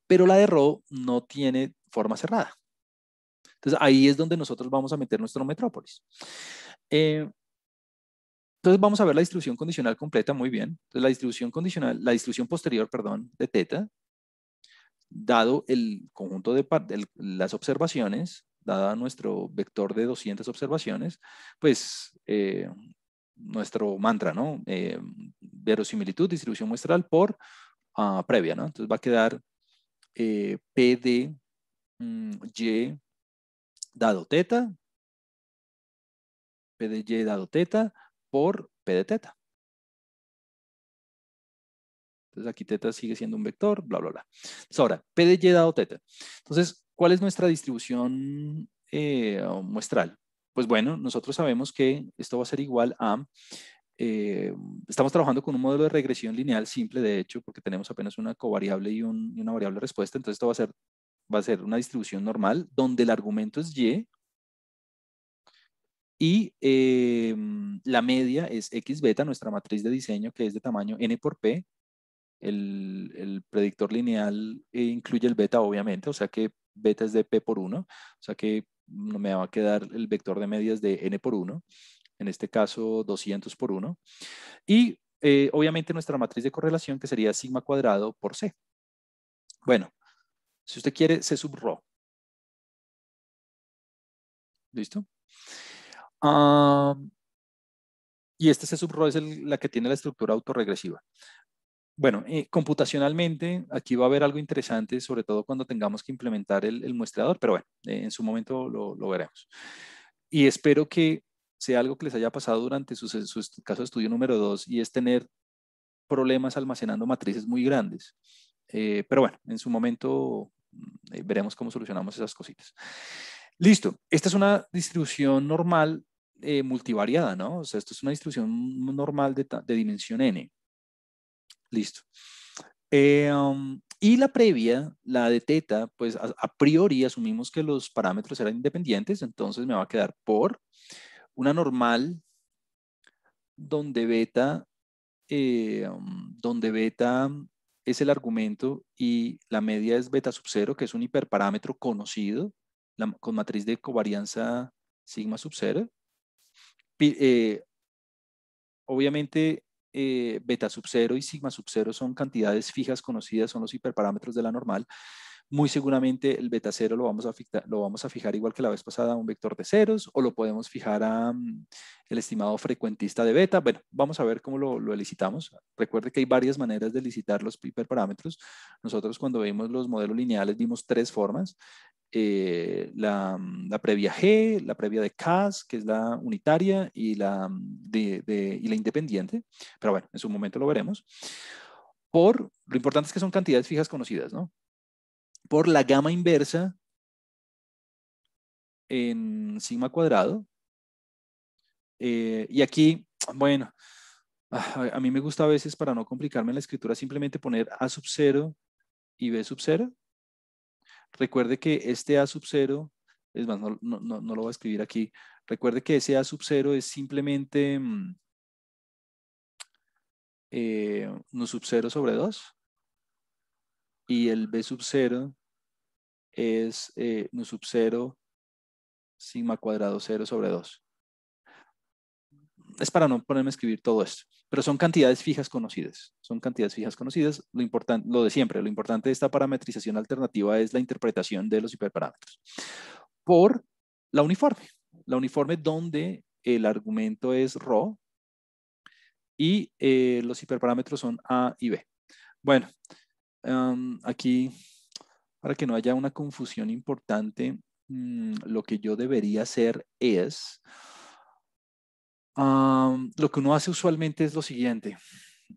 pero la de rho no tiene forma cerrada. Entonces ahí es donde nosotros vamos a meter nuestro metrópolis. Entonces vamos a ver la distribución condicional completa, muy bien. Entonces la distribución posterior, perdón, de teta, dado el conjunto de las observaciones, dada nuestro vector de 200 observaciones, pues nuestro mantra, ¿no? Verosimilitud, distribución muestral por previa, ¿no? Entonces va a quedar P de Y dado teta, P de Y dado teta por P de teta. Entonces aquí teta sigue siendo un vector, bla, bla, bla. Entonces ahora, P de Y dado teta. Entonces, ¿cuál es nuestra distribución muestral? Pues bueno, nosotros sabemos que esto va a ser igual a, estamos trabajando con un modelo de regresión lineal simple, de hecho, porque tenemos apenas una covariable y una variable respuesta. Entonces esto va a ser una distribución normal donde el argumento es Y y la media es X beta, nuestra matriz de diseño que es de tamaño N por P. El predictor lineal incluye el beta, obviamente, o sea que beta es de P por 1, o sea que me va a quedar el vector de medias de N por 1, en este caso 200 por 1, y obviamente nuestra matriz de correlación que sería sigma cuadrado por C. Bueno, si usted quiere, C sub rho. ¿Listo? Y este C sub rho es la que tiene la estructura autorregresiva. Bueno, computacionalmente aquí va a haber algo interesante, sobre todo cuando tengamos que implementar el muestreador, pero bueno, en su momento lo veremos. Y espero que sea algo que les haya pasado durante su caso de estudio número 2 y es tener problemas almacenando matrices muy grandes. Pero bueno, en su momento veremos cómo solucionamos esas cositas. Listo, esta es una distribución normal multivariada, ¿no? O sea, esto es una distribución normal de dimensión n. Listo. Y la previa, la de teta, pues a priori asumimos que los parámetros eran independientes, entonces me va a quedar por una normal donde beta es el argumento y la media es beta sub 0, que es un hiperparámetro conocido con matriz de covarianza sigma sub 0. Obviamente, beta sub 0 y sigma sub 0 son cantidades fijas conocidas, son los hiperparámetros de la normal. Muy seguramente el beta 0 lo vamos a fijar igual que la vez pasada a un vector de ceros, o lo podemos fijar a el estimado frecuentista de beta. Bueno, vamos a ver cómo lo elicitamos. Recuerde que hay varias maneras de elicitar los hiperparámetros. Nosotros cuando vimos los modelos lineales vimos tres formas. La previa G, la previa de CAS, que es la unitaria, y la independiente. Pero bueno, en su momento lo veremos. Lo importante es que son cantidades fijas conocidas, ¿no? Por la gama inversa en sigma cuadrado. Y aquí, bueno, a mí me gusta a veces, para no complicarme la escritura, simplemente poner A sub 0 y B sub 0. Recuerde que este A sub 0, es más, no lo voy a escribir aquí. Recuerde que ese A sub 0 es simplemente nu sub 0 sobre 2. Y el B sub 0 es nu sub 0 sigma cuadrado 0 sobre 2. Es para no ponerme a escribir todo esto, pero son cantidades fijas conocidas. Son cantidades fijas conocidas. Lo importante, lo de siempre, lo importante de esta parametrización alternativa es la interpretación de los hiperparámetros. Por la uniforme donde el argumento es ρ y los hiperparámetros son A y B. Bueno, aquí, para que no haya una confusión importante, lo que yo debería hacer es, lo que uno hace usualmente es lo siguiente,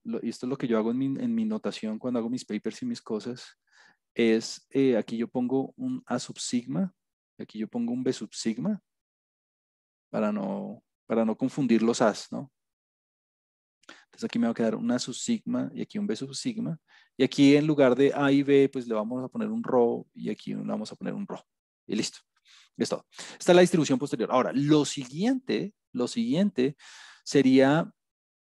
y esto es lo que yo hago en mi notación cuando hago mis papers y mis cosas, es aquí yo pongo un A sub sigma, aquí yo pongo un B sub sigma, para no confundir los A's, ¿no? Entonces aquí me va a quedar una sub sigma y aquí un B sub sigma. Y aquí en lugar de A y B, pues le vamos a poner un rho y aquí le vamos a poner un rho. Y listo. Es todo. Esta es la distribución posterior. Ahora, lo siguiente sería,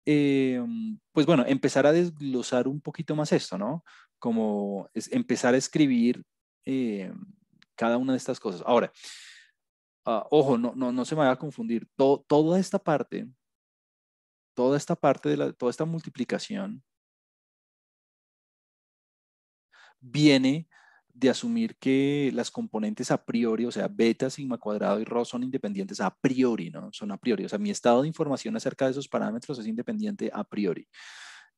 pues bueno, empezar a desglosar un poquito más esto, ¿no? Como empezar a escribir cada una de estas cosas. Ahora, ojo, no se me vaya a confundir. Toda esta parte toda esta multiplicación viene de asumir que las componentes a priori, o sea, beta, sigma cuadrado y rho son independientes a priori, ¿no? Son a priori. O sea, mi estado de información acerca de esos parámetros es independiente a priori.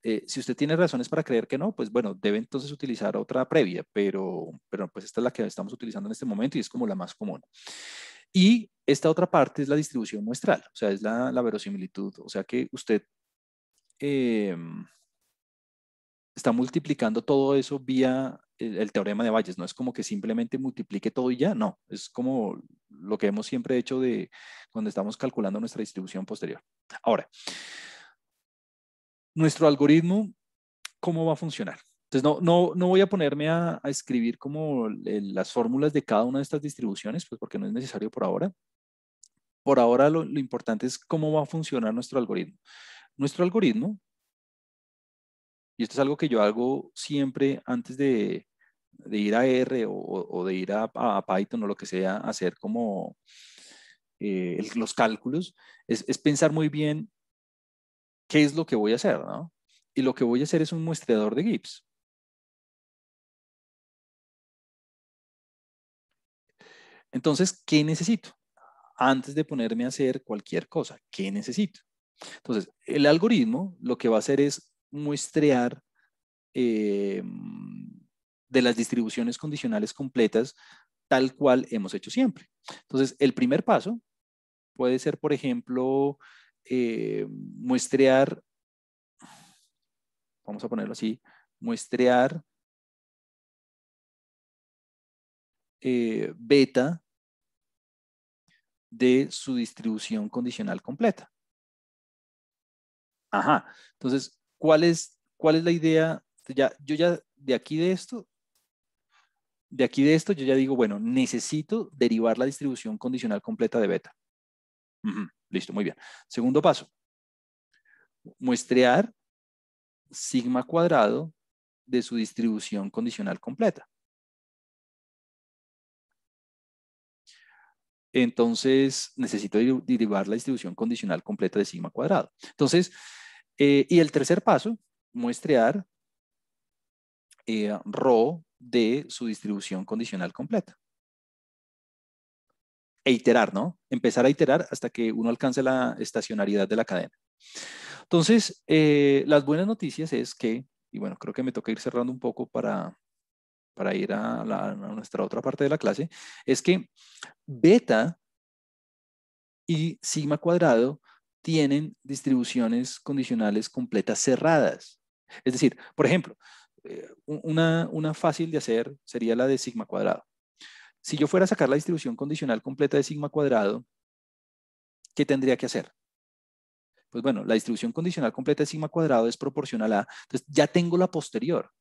Si usted tiene razones para creer que no, pues bueno, debe entonces utilizar otra previa, pero pues esta es la que estamos utilizando en este momento y es como la más común. Y esta otra parte es la distribución muestral, o sea, es la verosimilitud, o sea que usted eh, está multiplicando todo eso vía el teorema de Bayes, no es como que simplemente multiplique todo y ya, no, es como lo que hemos siempre hecho de cuando estamos calculando nuestra distribución posterior. Ahora, nuestro algoritmo, ¿cómo va a funcionar? Entonces, no voy a ponerme a escribir como las fórmulas de cada una de estas distribuciones, pues porque no es necesario por ahora. Por ahora lo importante es cómo va a funcionar nuestro algoritmo. Nuestro algoritmo, y esto es algo que yo hago siempre antes de ir a R o de ir a Python o lo que sea, hacer como los cálculos, es pensar muy bien qué es lo que voy a hacer, ¿no? Y lo que voy a hacer es un muestreador de Gibbs. Entonces, ¿qué necesito? Antes de ponerme a hacer cualquier cosa, ¿qué necesito? Entonces, el algoritmo lo que va a hacer es muestrear de las distribuciones condicionales completas tal cual hemos hecho siempre. Entonces, el primer paso puede ser, por ejemplo, muestrear, vamos a ponerlo así, muestrear beta de su distribución condicional completa. Ajá. Entonces, cuál es la idea? Yo ya de aquí de esto, yo ya digo, bueno, necesito derivar la distribución condicional completa de beta. Listo, muy bien. Segundo paso, muestrear sigma cuadrado de su distribución condicional completa. Entonces, necesito derivar la distribución condicional completa de sigma cuadrado. Entonces, y el tercer paso, muestrear rho de su distribución condicional completa. E iterar, ¿no? Empezar a iterar hasta que uno alcance la estacionariedad de la cadena. Entonces, las buenas noticias es que, y bueno, creo que me toca ir cerrando un poco para ir a nuestra otra parte de la clase, es que beta y sigma cuadrado tienen distribuciones condicionales completas cerradas. Es decir, por ejemplo, una fácil de hacer sería la de sigma cuadrado. Si yo fuera a sacar la distribución condicional completa de sigma cuadrado, ¿qué tendría que hacer? Pues bueno, la distribución condicional completa de sigma cuadrado es proporcional a, entonces ya tengo la posterior.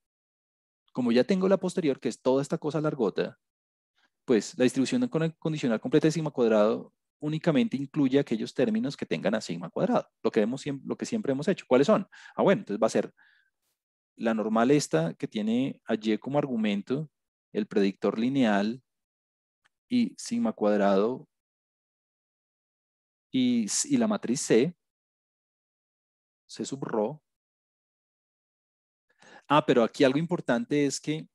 Como ya tengo la posterior, que es toda esta cosa largota, pues la distribución condicional completa de sigma cuadrado únicamente incluye aquellos términos que tengan a sigma cuadrado, lo que siempre hemos hecho. ¿Cuáles son? Ah, bueno, entonces va a ser la normal esta que tiene a y como argumento, el predictor lineal y sigma cuadrado y la matriz C sub rho. Ah, pero aquí algo importante es que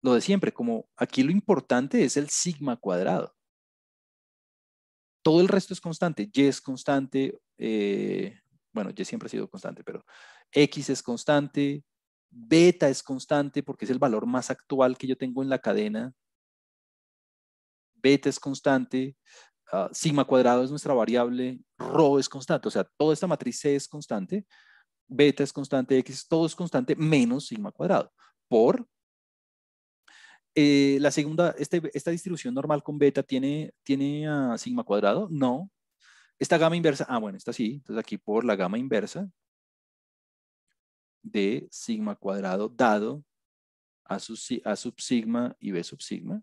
lo de siempre, como aquí lo importante es el sigma cuadrado. Todo el resto es constante. Y es constante, bueno, Y siempre ha sido constante, pero X es constante, beta es constante porque es el valor más actual que yo tengo en la cadena. Beta es constante, sigma cuadrado es nuestra variable, rho es constante, o sea, toda esta matriz C es constante, beta es constante, X, todo es constante menos sigma cuadrado. Por la segunda, esta distribución normal con beta tiene sigma cuadrado, no. Esta gama inversa, bueno, esta sí, entonces aquí por la gama inversa de sigma cuadrado dado a sub sigma y b sub sigma.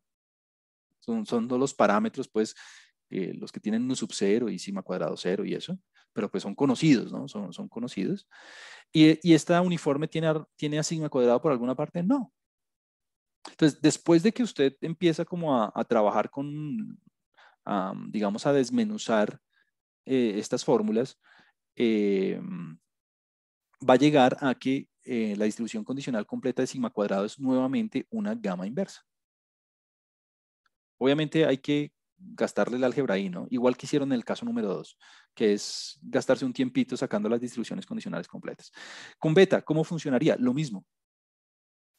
Son todos los parámetros, pues, los que tienen un sub 0 y sigma cuadrado 0 y eso, pero pues son conocidos, ¿no? Son conocidos. ¿Y esta uniforme tiene a sigma cuadrado por alguna parte? No. Entonces, después de que usted empieza como a trabajar digamos, a desmenuzar estas fórmulas, eh, va a llegar a que la distribución condicional completa de sigma cuadrado es nuevamente una gama inversa. Obviamente hay que gastarle el álgebra ahí, ¿no? Igual que hicieron en el caso número 2, que es gastarse un tiempito sacando las distribuciones condicionales completas. Con beta, ¿cómo funcionaría? Lo mismo.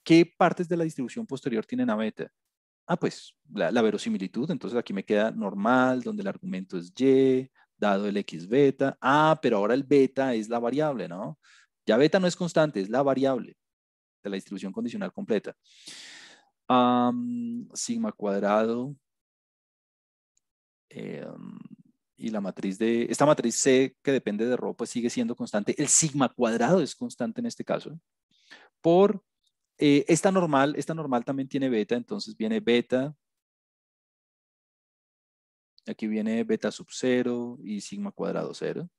¿Qué partes de la distribución posterior tienen a beta? Ah, pues la verosimilitud, entonces aquí me queda normal, donde el argumento es y, dado el x beta. Ah, pero ahora el beta es la variable, ¿no? Ya beta no es constante, es la variable de la distribución condicional completa. Sigma cuadrado. Y la matriz de, esta matriz C que depende de ρ, pues sigue siendo constante. El sigma cuadrado es constante en este caso. Por esta normal también tiene beta, entonces viene beta. Aquí viene beta sub 0 y sigma cuadrado 0.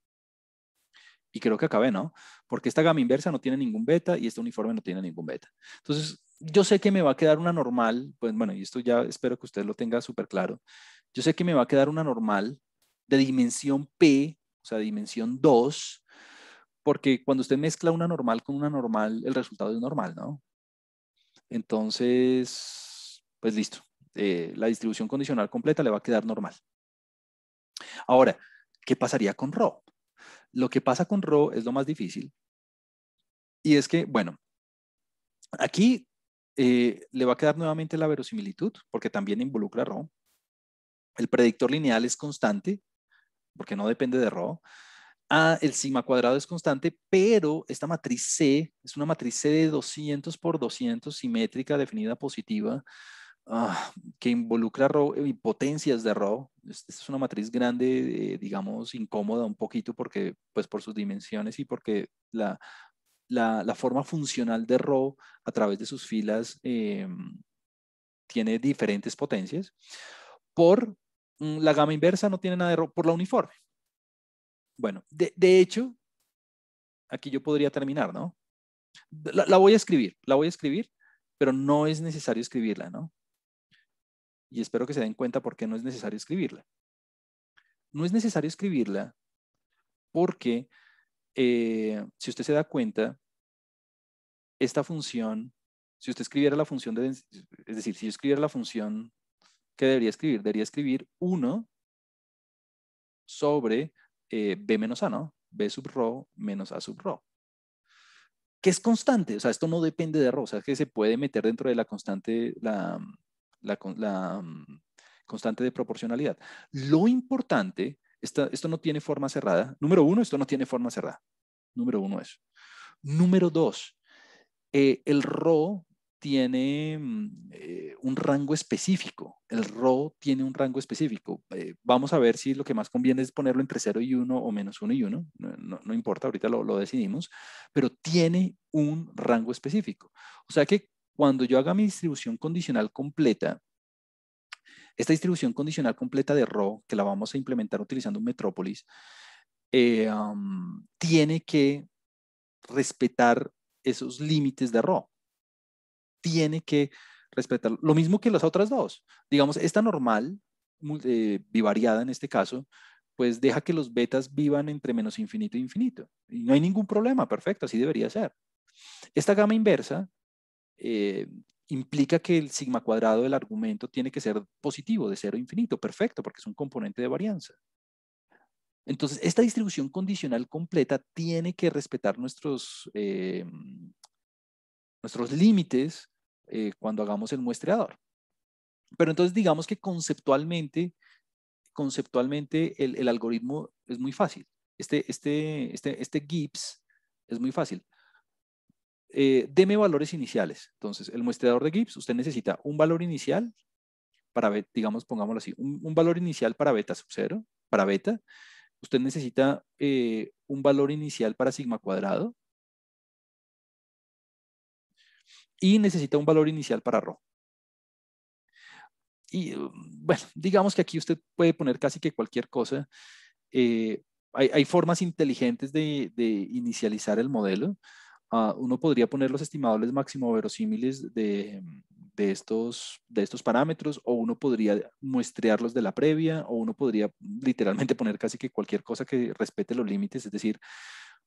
Y creo que acabé, ¿no? Porque esta gama inversa no tiene ningún beta y este uniforme no tiene ningún beta. Entonces, yo sé que me va a quedar una normal, pues bueno, y esto ya espero que usted lo tenga súper claro. Yo sé que me va a quedar una normal de dimensión P, o sea, dimensión 2, porque cuando usted mezcla una normal con una normal, el resultado es normal, ¿no? Entonces, pues listo. La distribución condicional completa le va a quedar normal. Ahora, ¿qué pasaría con ρ? Lo que pasa con ρ es lo más difícil. Y es que, bueno, aquí le va a quedar nuevamente la verosimilitud, porque también involucra ρ. El predictor lineal es constante, porque no depende de ρ. El sigma cuadrado es constante, pero esta matriz C es una matriz C de 200 por 200 simétrica definida positiva, que involucra ρ y potencias de ρ. Esta es una matriz grande, digamos, incómoda un poquito porque, pues por sus dimensiones y porque la forma funcional de ρ a través de sus filas tiene diferentes potencias. Por la gama inversa no tiene nada de ρ por la uniforme. Bueno, de hecho, aquí yo podría terminar, ¿no? La voy a escribir, pero no es necesario escribirla, ¿no? Y espero que se den cuenta por qué no es necesario escribirla. No es necesario escribirla porque, si usted se da cuenta, esta función, si usted escribiera la función de, es decir, si yo escribiera la función que debería escribir 1 sobre b menos a, ¿no? b sub ρ menos a sub ρ. Que es constante, o sea, esto no depende de ρ, o sea, que se puede meter dentro de la constante, la constante de proporcionalidad. Lo importante, esto no tiene forma cerrada. Número 1, esto no tiene forma cerrada. Número 1 es. Número 2, el ρ tiene un rango específico. El ρ tiene un rango específico. Vamos a ver si lo que más conviene es ponerlo entre 0 y 1 o menos 1 y 1. No importa, ahorita lo decidimos. Pero tiene un rango específico. O sea que cuando yo haga mi distribución condicional completa, esta distribución condicional completa de ρ, que la vamos a implementar utilizando un Metrópolis, tiene que respetar esos límites de ρ. Tiene que respetar lo mismo que las otras dos. Digamos, esta normal, bivariada en este caso, pues deja que los betas vivan entre menos infinito e infinito. Y no hay ningún problema, perfecto, así debería ser. Esta gama inversa implica que el sigma cuadrado del argumento tiene que ser positivo, de 0 a infinito, perfecto, porque es un componente de varianza. Entonces, esta distribución condicional completa tiene que respetar nuestros límites cuando hagamos el muestreador. Pero entonces digamos que conceptualmente el algoritmo es muy fácil. Este Gibbs es muy fácil. Deme valores iniciales. Entonces, el muestreador de Gibbs, usted necesita un valor inicial para, digamos, pongámoslo así, un valor inicial para beta sub 0, para beta. Usted necesita un valor inicial para sigma cuadrado y necesita un valor inicial para ρ. Y bueno, digamos que aquí usted puede poner casi que cualquier cosa. Hay formas inteligentes de inicializar el modelo. Uno podría poner los estimables máximo verosímiles de estos parámetros, o uno podría muestrearlos de la previa, o uno podría literalmente poner casi que cualquier cosa que respete los límites. Es decir,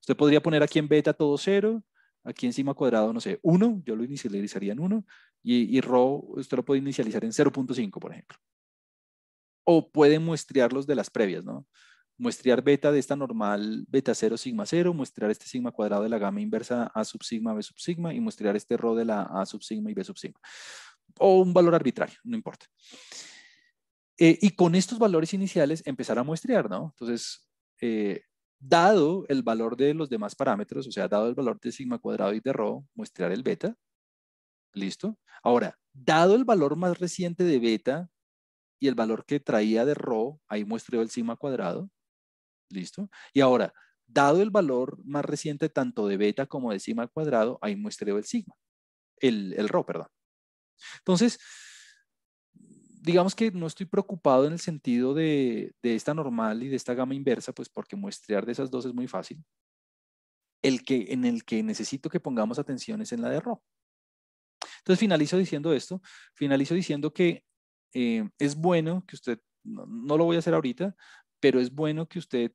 usted podría poner aquí en beta todo 0, aquí encima cuadrado, no sé, 1, yo lo inicializaría en 1, y ρ usted lo puede inicializar en 0.5, por ejemplo. O puede muestrearlos de las previas, ¿no? muestrear beta de esta normal beta 0, sigma 0, muestrear este sigma cuadrado de la gama inversa A sub sigma, B sub sigma, y muestrear este rho de la A sub sigma y B sub sigma. O un valor arbitrario, no importa. Y con estos valores iniciales empezar a muestrear, ¿no? Entonces, dado el valor de los demás parámetros, o sea, dado el valor de sigma cuadrado y de rho, muestrear el beta. ¿Listo? Ahora, dado el valor más reciente de beta y el valor que traía de rho, ahí muestreo el sigma cuadrado. ¿Listo? Y ahora, dado el valor más reciente tanto de beta como de sigma cuadrado, ahí muestreo el sigma, el rho, perdón. Entonces, digamos que no estoy preocupado en el sentido de esta normal y de esta gama inversa, pues porque muestrear de esas dos es muy fácil. En el que necesito que pongamos atención es en la de rho. Entonces finalizo diciendo esto, finalizo diciendo que es bueno que usted, no lo voy a hacer ahorita, pero es bueno que usted,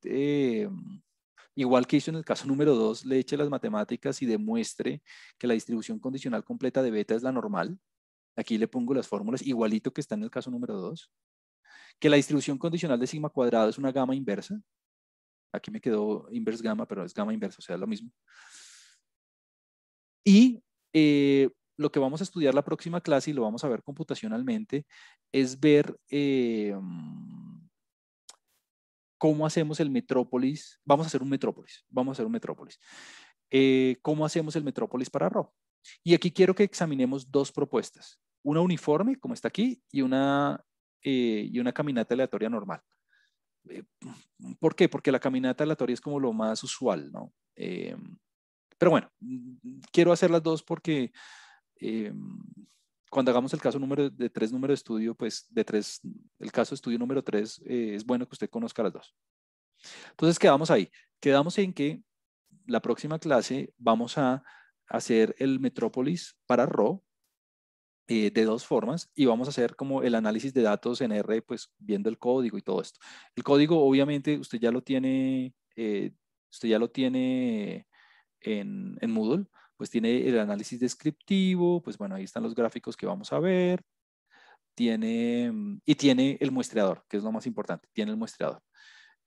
igual que hizo en el caso número 2, le eche las matemáticas y demuestre que la distribución condicional completa de beta es la normal. Aquí le pongo las fórmulas, igualito que está en el caso número 2. Que la distribución condicional de sigma cuadrado es una gama inversa. Aquí me quedó inverse gamma, pero es gamma inversa, o sea, es lo mismo. Y lo que vamos a estudiar la próxima clase, y lo vamos a ver computacionalmente, es ver cómo hacemos el metrópolis. Vamos a hacer un metrópolis. Vamos a hacer un metrópolis. ¿Cómo hacemos el metrópolis para Rho? Y aquí quiero que examinemos dos propuestas. Una uniforme, como está aquí, y una caminata aleatoria normal. ¿Por qué? Porque la caminata aleatoria es como lo más usual, ¿no? Pero bueno, quiero hacer las dos porque cuando hagamos el caso de 3 número de estudio, pues el caso de estudio número 3, es bueno que usted conozca las dos. Entonces quedamos ahí. Quedamos en que la próxima clase vamos a hacer el metrópolis para Rho de dos formas y vamos a hacer como el análisis de datos en R, pues viendo el código y todo esto. El código obviamente usted ya lo tiene en Moodle, pues tiene el análisis descriptivo, pues bueno, ahí están los gráficos que vamos a ver, y tiene el muestreador, que es lo más importante, tiene el muestreador.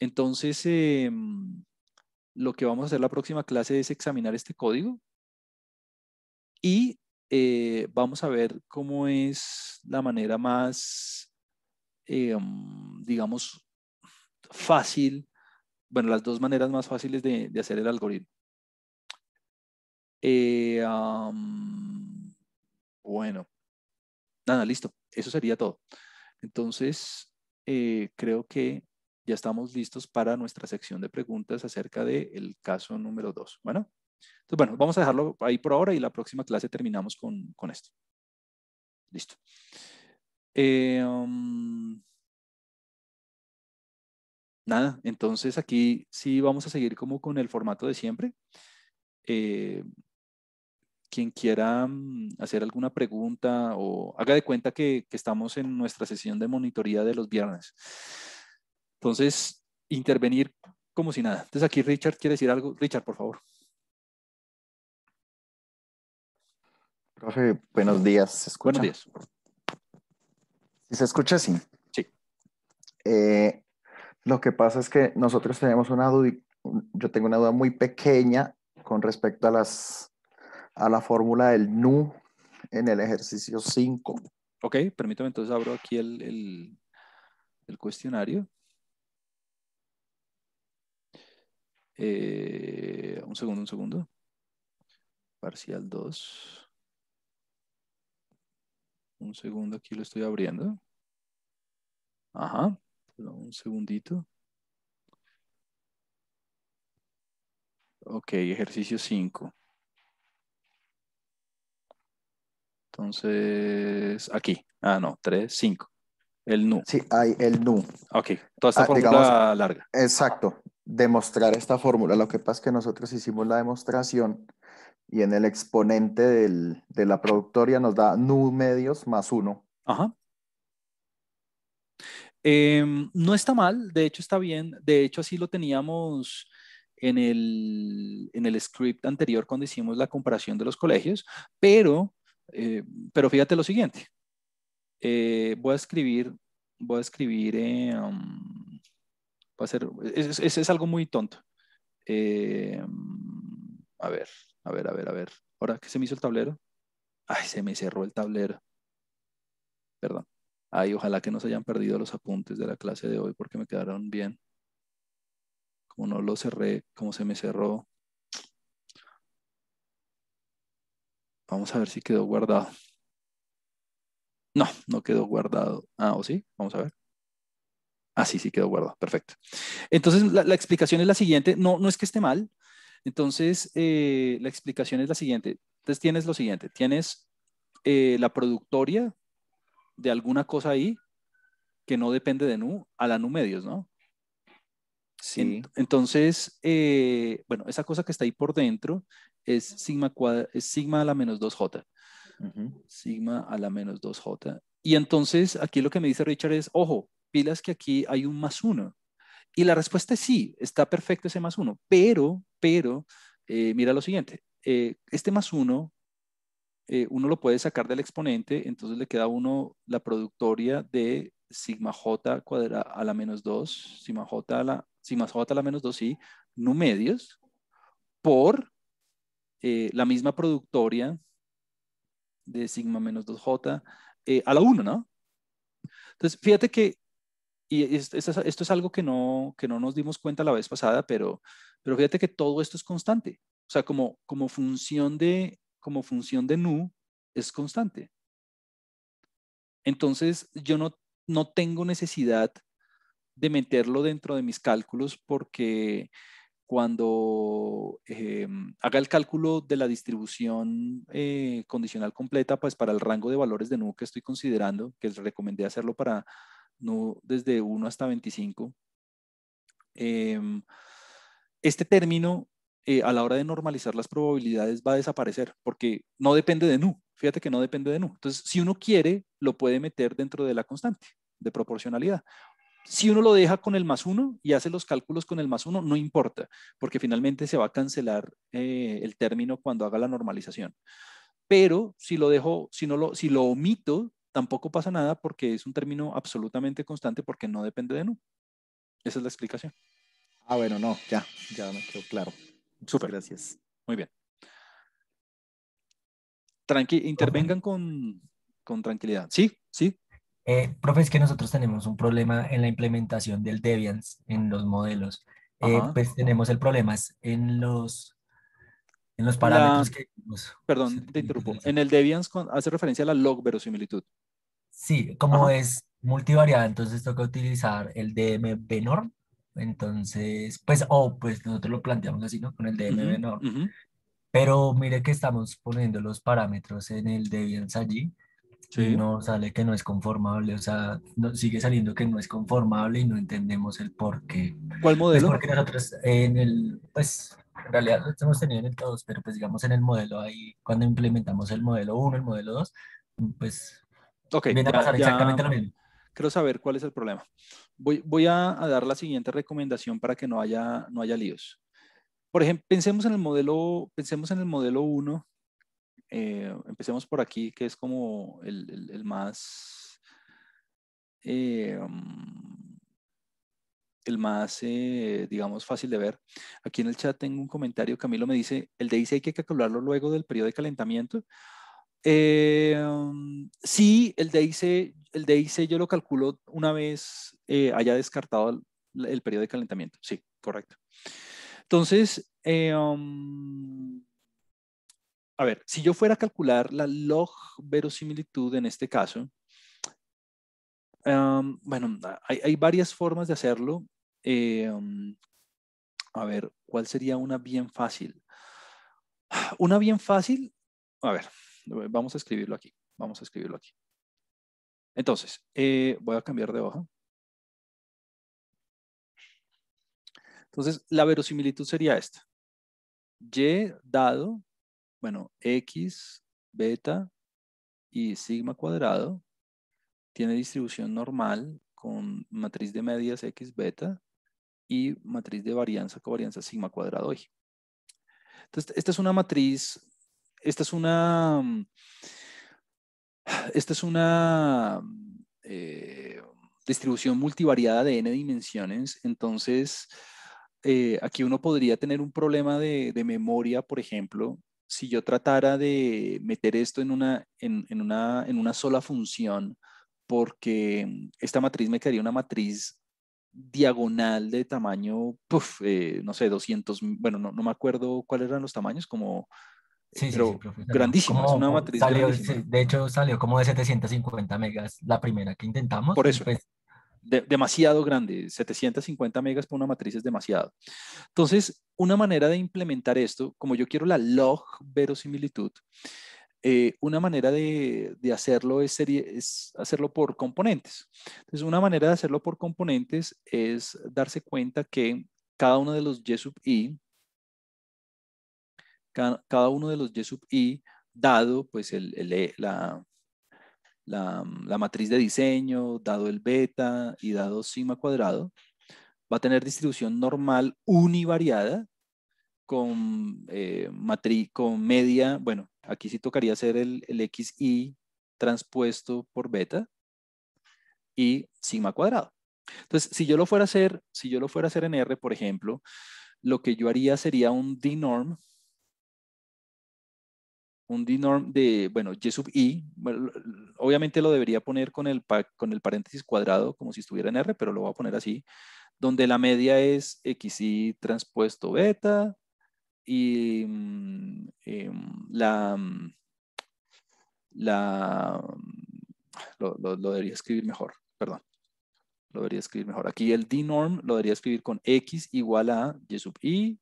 Entonces, lo que vamos a hacer la próxima clase es examinar este código y vamos a ver cómo es la manera más, digamos, fácil, bueno, las dos maneras más fáciles de hacer el algoritmo. Bueno, nada, listo. Eso sería todo. Entonces, creo que ya estamos listos para nuestra sección de preguntas acerca del caso número 2. Bueno, entonces, bueno, vamos a dejarlo ahí por ahora y la próxima clase terminamos con esto. Listo. Nada, entonces aquí sí vamos a seguir como con el formato de siempre. Quien quiera hacer alguna pregunta o haga de cuenta que estamos en nuestra sesión de monitoría de los viernes. Entonces, intervenir como si nada. Entonces aquí Richard quiere decir algo. Richard, por favor. Profe, buenos días, ¿se Buenos escucha? días. ¿Sí se escucha? Sí. Sí. Lo que pasa es que nosotros tenemos yo tengo una duda muy pequeña con respecto a la fórmula del nu en el ejercicio 5. Ok, permítame entonces abro aquí el cuestionario. Un segundo. Parcial 2. Un segundo, aquí lo estoy abriendo. Ajá, un segundito. Ok, ejercicio 5. Entonces, aquí. Ah, no, 3, 5. El nu. Sí, hay el nu. Ok, toda esta Digamos, fórmula larga. exacto, demostrar esta fórmula. Lo que pasa es que nosotros hicimos la demostración y en el exponente de la productoria nos da nu medios más 1. Ajá. No está mal, de hecho está bien. De hecho, así lo teníamos en el script anterior cuando hicimos la comparación de los colegios, pero fíjate lo siguiente. Voy a escribir Va a ser, es algo muy tonto. A ver, a ver. Ahora que se me hizo el tablero. Ay, se me cerró el tablero. Perdón. Ay, ojalá que no se hayan perdido los apuntes de la clase de hoy porque me quedaron bien. Como no lo cerré, como se me cerró. Vamos a ver si quedó guardado. No, no quedó guardado. Ah, ¿o sí? Vamos a ver. Ah, sí, sí quedó guardado. Perfecto. Entonces, la explicación es la siguiente. No, no es que esté mal. Entonces, la explicación es la siguiente. Entonces, tienes lo siguiente. Tienes la productoria de alguna cosa ahí que no depende de nu a la nu medios, ¿no? Sí. Entonces, bueno, esa cosa que está ahí por dentro es es sigma a la menos 2j. Ujú. Sigma a la menos 2j. Y entonces, aquí lo que me dice Richard es, ojo, pilas que aquí hay un más uno. Y la respuesta es sí, está perfecto ese más uno, pero, mira lo siguiente, este más uno, uno lo puede sacar del exponente, entonces le queda a uno la productoria de sigma j cuadrada a la menos 2, sigma j a la menos 2, sí, nu medios, por la misma productoria de sigma menos 2j a la uno, ¿no? Entonces, fíjate que, y esto es algo que no nos dimos cuenta la vez pasada, pero fíjate que todo esto es constante. O sea, como función de nu es constante. Entonces, yo no tengo necesidad de meterlo dentro de mis cálculos porque cuando haga el cálculo de la distribución condicional completa, pues para el rango de valores de nu que estoy considerando, que les recomendé hacerlo para nu desde 1 hasta 25, em, este término a la hora de normalizar las probabilidades va a desaparecer porque no depende de nu. Fíjate que no depende de nu. Entonces, si uno quiere, lo puede meter dentro de la constante de proporcionalidad. Si uno lo deja con el más uno y hace los cálculos con el más uno, no importa, porque finalmente se va a cancelar el término cuando haga la normalización. Pero si lo dejo, si lo omito, tampoco pasa nada porque es un término absolutamente constante porque no depende de nu. Esa es la explicación. Ah, bueno, no, ya me quedó claro. Muchas Súper, gracias. muy bien. Tranqui, Profe, intervengan con tranquilidad. Sí, sí. profe, es que nosotros tenemos un problema en la implementación del Debian en los modelos. Ajá. Pues tenemos el problema es en los La, parámetros que se perdón, te tienen que interrumpo. utilizar. En el Debian hace referencia a la log verosimilitud. Sí, como Ajá. es multivariada, entonces toca utilizar el DMB norm. Entonces, pues nosotros lo planteamos así, ¿no? Con el DMB Ujú, norm. ujú. Pero mire que estamos poniendo los parámetros en el Debian allí y Sí. no sale que no es conformable, o sea, sigue saliendo que no es conformable y no entendemos el por qué. ¿Cuál Pues modelo? porque nosotros pues en realidad lo hemos tenido en el todos, pero pues digamos en el modelo ahí, cuando implementamos el modelo uno el modelo 2 pues Ok, viene a pasar ya exactamente lo mismo. quiero saber cuál es el problema. Voy a dar la siguiente recomendación para que no haya líos. Por ejemplo, pensemos en el modelo uno. Empecemos por aquí, que es como el más, el más, digamos, fácil de ver. Aquí en el chat tengo un comentario. Camilo me dice, el DIC hay que calcularlo luego del periodo de calentamiento. Sí, el DIC yo lo calculo una vez haya descartado el periodo de calentamiento. Sí, correcto. Entonces, a ver, si yo fuera a calcular la log verosimilitud en este caso, bueno, hay varias formas de hacerlo. A ver, ¿cuál sería una bien fácil? Una bien fácil, a ver, vamos a escribirlo aquí. Vamos a escribirlo aquí. Entonces, voy a cambiar de hoja. Entonces, la verosimilitud sería esta. Y dado, bueno, X, beta y sigma cuadrado tiene distribución normal con matriz de medias X, beta y matriz de varianza, covarianza sigma cuadrado Y. Entonces, esta es una matriz, esta es una, esta es una distribución multivariada de n dimensiones. Entonces, aquí uno podría tener un problema de memoria, por ejemplo, si yo tratara de meter esto en una sola función, porque esta matriz me quedaría una matriz diagonal de tamaño, no sé, 200, bueno, no me acuerdo cuáles eran los tamaños, como, Sí, pero profe, salió. grandísima, es una matriz Salió, grandísima. sí, de hecho salió como de 750 megas la primera que intentamos Por y eso, pues demasiado grande, 750 megas por una matriz es demasiado. Entonces, una manera de implementar esto, como yo quiero la log verosimilitud, una manera de hacerlo es hacerlo por componentes. Entonces, una manera de hacerlo por componentes es darse cuenta que cada uno de los y sub i, cada uno de los y sub i, dado pues la matriz de diseño, dado el beta y dado sigma cuadrado, va a tener distribución normal univariada con media, bueno, aquí sí tocaría hacer el xi transpuesto por beta y sigma cuadrado. Entonces, si yo lo fuera a hacer en R, por ejemplo, lo que yo haría sería un dnorm de, bueno, y sub i, bueno, obviamente lo debería poner con el paréntesis cuadrado, como si estuviera en R, pero lo voy a poner así, donde la media es xi transpuesto beta y la, lo debería escribir mejor, perdón, lo debería escribir mejor. Aquí el dnorm lo debería escribir con x igual a y sub i,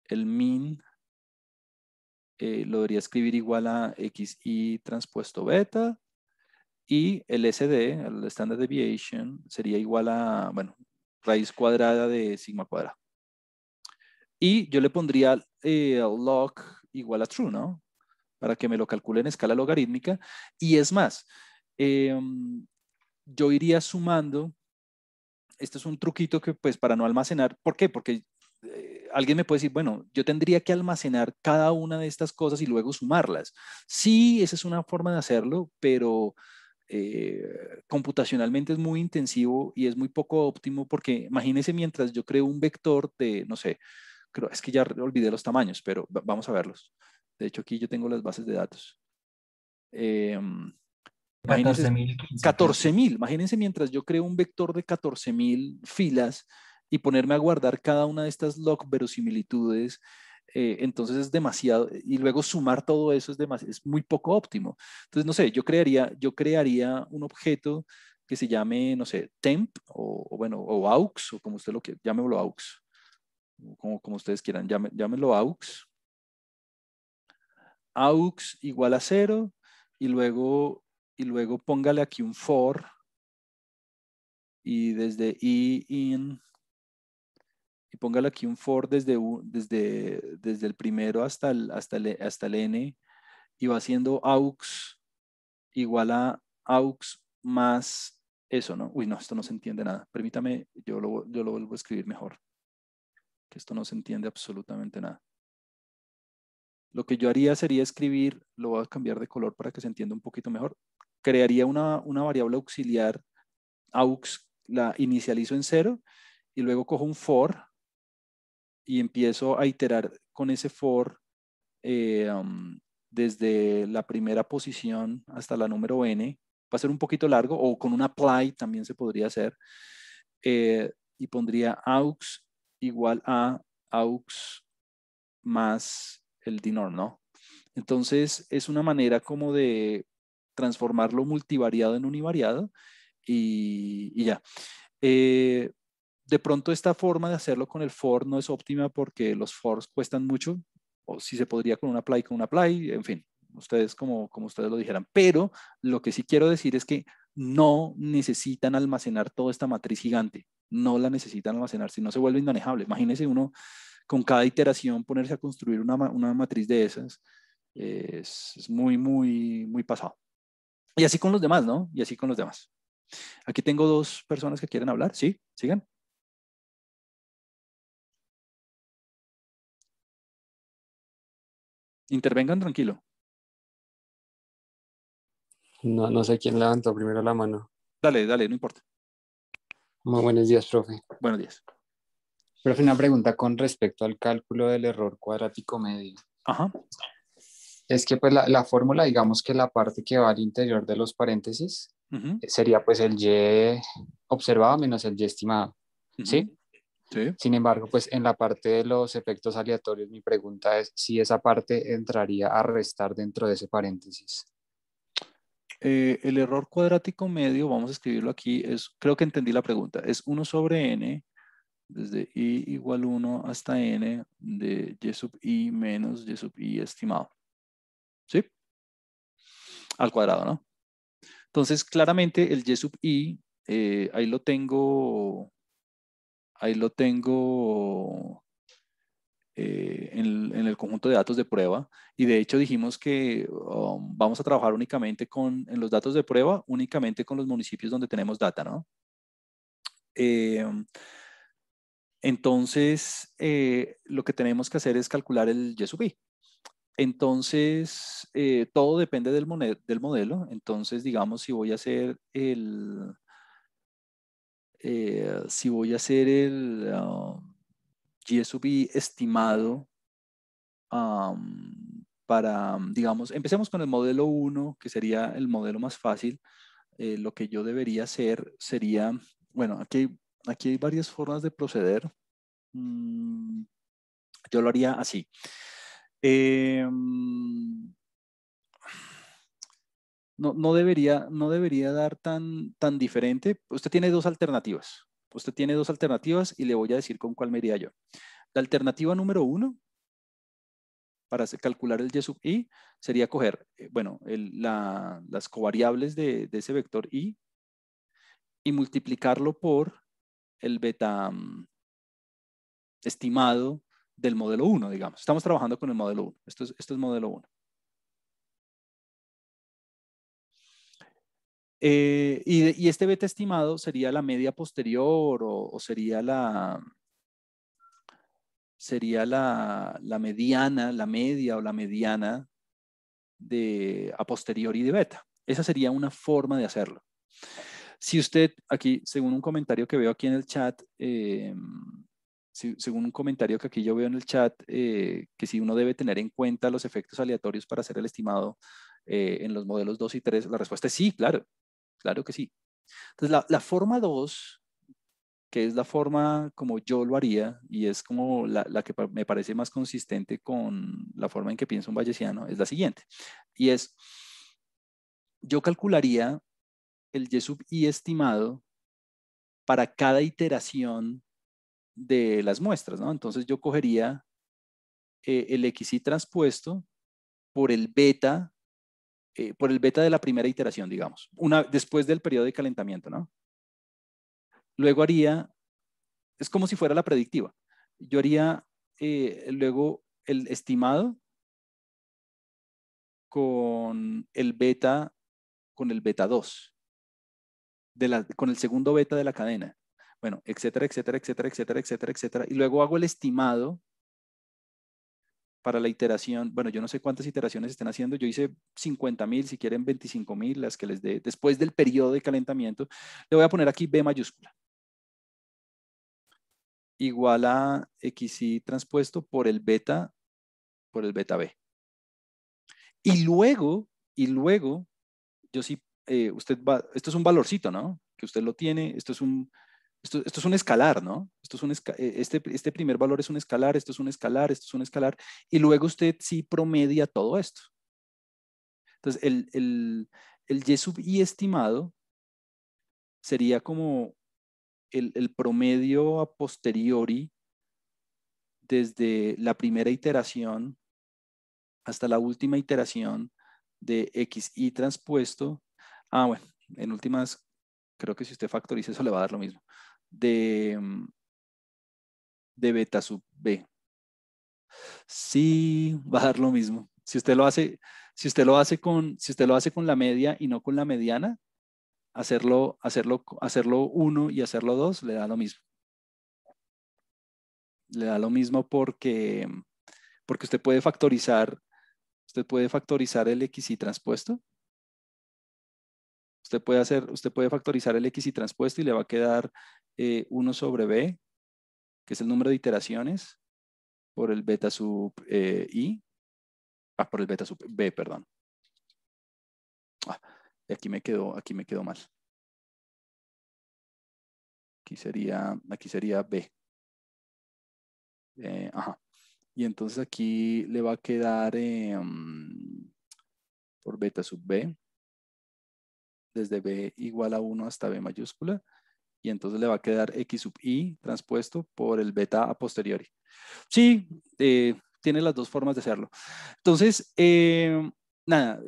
el min lo debería escribir igual a xi transpuesto beta, y el SD, el Standard Deviation, sería igual a, bueno, raíz cuadrada de sigma cuadrado. Y yo le pondría log igual a true, ¿no? Para que me lo calcule en escala logarítmica. Y es más, yo iría sumando, esto es un truquito que pues para no almacenar, ¿por qué? Porque alguien me puede decir, bueno, yo tendría que almacenar cada una de estas cosas y luego sumarlas. Sí, esa es una forma de hacerlo, pero computacionalmente es muy intensivo y es muy poco óptimo porque imagínense mientras yo creo un vector de, no sé, creo, es que ya olvidé los tamaños, pero vamos a verlos. De hecho, aquí yo tengo las bases de datos. Eh, Imagínense 14.015 creo que. 14.000. Imagínense mientras yo creo un vector de 14.000 filas y ponerme a guardar cada una de estas log verosimilitudes. Entonces es demasiado, y luego sumar todo eso es muy poco óptimo. Entonces, no sé, yo crearía un objeto que se llame, no sé, temp o bueno, o aux, o como usted lo quiera, llámelo aux, como ustedes quieran, llámelo aux igual a 0, y luego póngale aquí un for, y desde in, y póngale aquí un for desde el primero hasta el n, y va haciendo aux igual a aux más eso, ¿no? Uy, no, esto no se entiende nada. Permítame, yo lo vuelvo a escribir mejor, que esto no se entiende absolutamente nada. Lo que yo haría sería escribir, lo voy a cambiar de color para que se entienda un poquito mejor. Crearía una variable auxiliar aux, la inicializo en 0 y luego cojo un for y empiezo a iterar con ese for desde la primera posición hasta la número n. Va a ser un poquito largo, o con un apply también se podría hacer. Y pondría aux igual a aux más el dnorm, ¿no? Entonces es una manera como de transformarlo multivariado en univariado y ya. Eh, de pronto esta forma de hacerlo con el for no es óptima porque los fors cuestan mucho, o si se podría con un apply, en fin, ustedes como ustedes lo dijeran. Pero lo que sí quiero decir es que no necesitan almacenar toda esta matriz gigante, no la necesitan almacenar, si no se vuelve inmanejable. Imagínense uno con cada iteración ponerse a construir una matriz de esas, es muy, muy, muy pasado. Y así con los demás, ¿no? Y así con los demás. Aquí tengo dos personas que quieren hablar, ¿sí? ¿Sigan? Intervengan tranquilo. No, no sé quién levantó primero la mano. Dale, no importa. Muy buenos días, profe. Buenos días. Profe, una pregunta con respecto al cálculo del error cuadrático medio. Ajá. Es que pues la fórmula, digamos que la parte que va al interior de los paréntesis Ujú, sería pues el y observado menos el y estimado, ¿sí? ujú. Sí. Sin embargo, pues en la parte de los efectos aleatorios, mi pregunta es si esa parte entraría a restar dentro de ese paréntesis. El error cuadrático medio, vamos a escribirlo aquí, creo que entendí la pregunta, es 1 sobre n, desde i igual 1 hasta n de y sub i menos y sub i estimado. ¿Sí? Al cuadrado, ¿no? Entonces, claramente el y sub i, ahí lo tengo en el conjunto de datos de prueba, y de hecho dijimos que vamos a trabajar únicamente en los datos de prueba, únicamente con los municipios donde tenemos data, ¿no? Entonces, lo que tenemos que hacer es calcular el y sub i. Entonces, todo depende del modelo. Entonces, digamos, si voy a hacer y sub i estimado para, digamos, empecemos con el modelo 1, que sería el modelo más fácil. Lo que yo debería hacer sería, bueno, aquí hay varias formas de proceder. Yo lo haría así. No debería dar tan diferente. Usted tiene dos alternativas. Y le voy a decir con cuál me iría yo. La alternativa número 1 para calcular el y sub i sería coger, bueno, las covariables de ese vector i y multiplicarlo por el beta estimado del modelo 1, digamos. Estamos trabajando con el modelo 1. Esto es modelo 1. Y este beta estimado sería la media posterior o sería la mediana, la media o la mediana a posteriori de beta. Esa sería una forma de hacerlo. Si usted, aquí, según un comentario que veo aquí en el chat, según un comentario que aquí yo veo en el chat, que si uno debe tener en cuenta los efectos aleatorios para hacer el estimado en los modelos 2 y 3, la respuesta es sí, claro, claro que sí. Entonces, la forma 2, que es la forma como yo lo haría, y es como la que me parece más consistente con la forma en que piensa un bayesiano, es la siguiente. Y es, yo calcularía el y sub i estimado para cada iteración de las muestras, ¿no? Entonces yo cogería el xi transpuesto por el beta de la primera iteración, digamos, después del periodo de calentamiento, ¿no? Luego haría, es como si fuera la predictiva. Yo haría luego el estimado con el beta 2, con el segundo beta de la cadena. Bueno, etcétera, etcétera, etcétera, etcétera, etcétera, etcétera. Y luego hago el estimado para la iteración. Bueno, yo no sé cuántas iteraciones estén haciendo. Yo hice 50.000, si quieren 25.000, las que les dé después del periodo de calentamiento. Le voy a poner aquí B mayúscula. Igual a XI transpuesto por el beta B. Y luego, yo sí, esto es un valorcito, ¿no? Que usted lo tiene, esto es un escalar, ¿no? Este primer valor es un escalar, esto es un escalar, esto es un escalar, y luego usted sí promedia todo esto. Entonces, el y sub i estimado sería como el promedio a posteriori desde la primera iteración hasta la última iteración de xi transpuesto. Bueno, en últimas, creo que si usted factoriza eso le va a dar lo mismo. De beta sub b. Sí, va a dar lo mismo. Si usted lo hace con la media y no con la mediana, hacerlo 1 y hacerlo 2 le da lo mismo. Le da lo mismo porque usted puede factorizar el xi transpuesto Usted puede factorizar el X y transpuesto y le va a quedar 1 sobre B, que es el número de iteraciones, por el beta sub I. Por el beta sub B, perdón. Aquí me quedó mal. Aquí sería B. Ajá. Y entonces aquí le va a quedar por beta sub B, desde B igual a 1 hasta B mayúscula, y entonces le va a quedar X sub I transpuesto por el beta a posteriori. Sí, tiene las dos formas de hacerlo. Entonces, nada,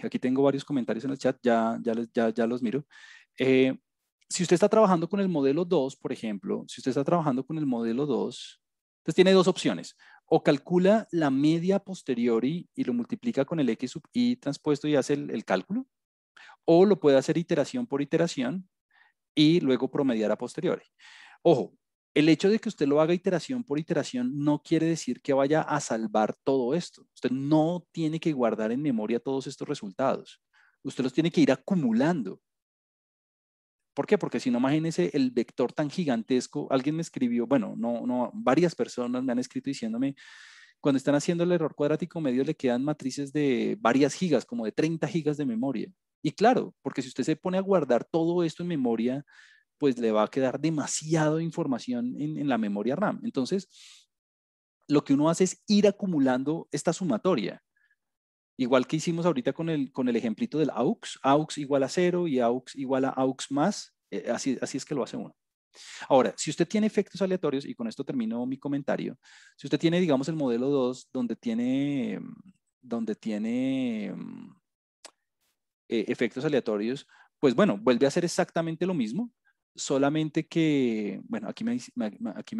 aquí tengo varios comentarios en el chat, ya los miro. Si usted está trabajando con el modelo 2, por ejemplo, si usted está trabajando con el modelo 2, entonces tiene dos opciones. O calcula la media a posteriori y lo multiplica con el X sub I transpuesto y hace el cálculo. O lo puede hacer iteración por iteración y luego promediar a posteriori. Ojo, el hecho de que usted lo haga iteración por iteración no quiere decir que vaya a salvar todo esto. Usted no tiene que guardar en memoria todos estos resultados. Usted los tiene que ir acumulando. ¿Por qué? Porque si no, imagínese el vector tan gigantesco. Alguien me escribió, bueno, varias personas me han escrito diciéndome, cuando están haciendo el error cuadrático medio le quedan matrices de varias gigas, como de 30 gigas de memoria. Y claro, porque si usted se pone a guardar todo esto en memoria, pues le va a quedar demasiada información en la memoria RAM. Entonces, lo que uno hace es ir acumulando esta sumatoria. Igual que hicimos ahorita con el ejemplito del AUX igual a 0 y AUX igual a AUX más, así es que lo hace uno. Ahora, si usted tiene efectos aleatorios, y con esto termino mi comentario, si usted tiene, digamos, el modelo 2, donde tiene efectos aleatorios, pues bueno, vuelve a hacer exactamente lo mismo, solamente que, bueno, aquí me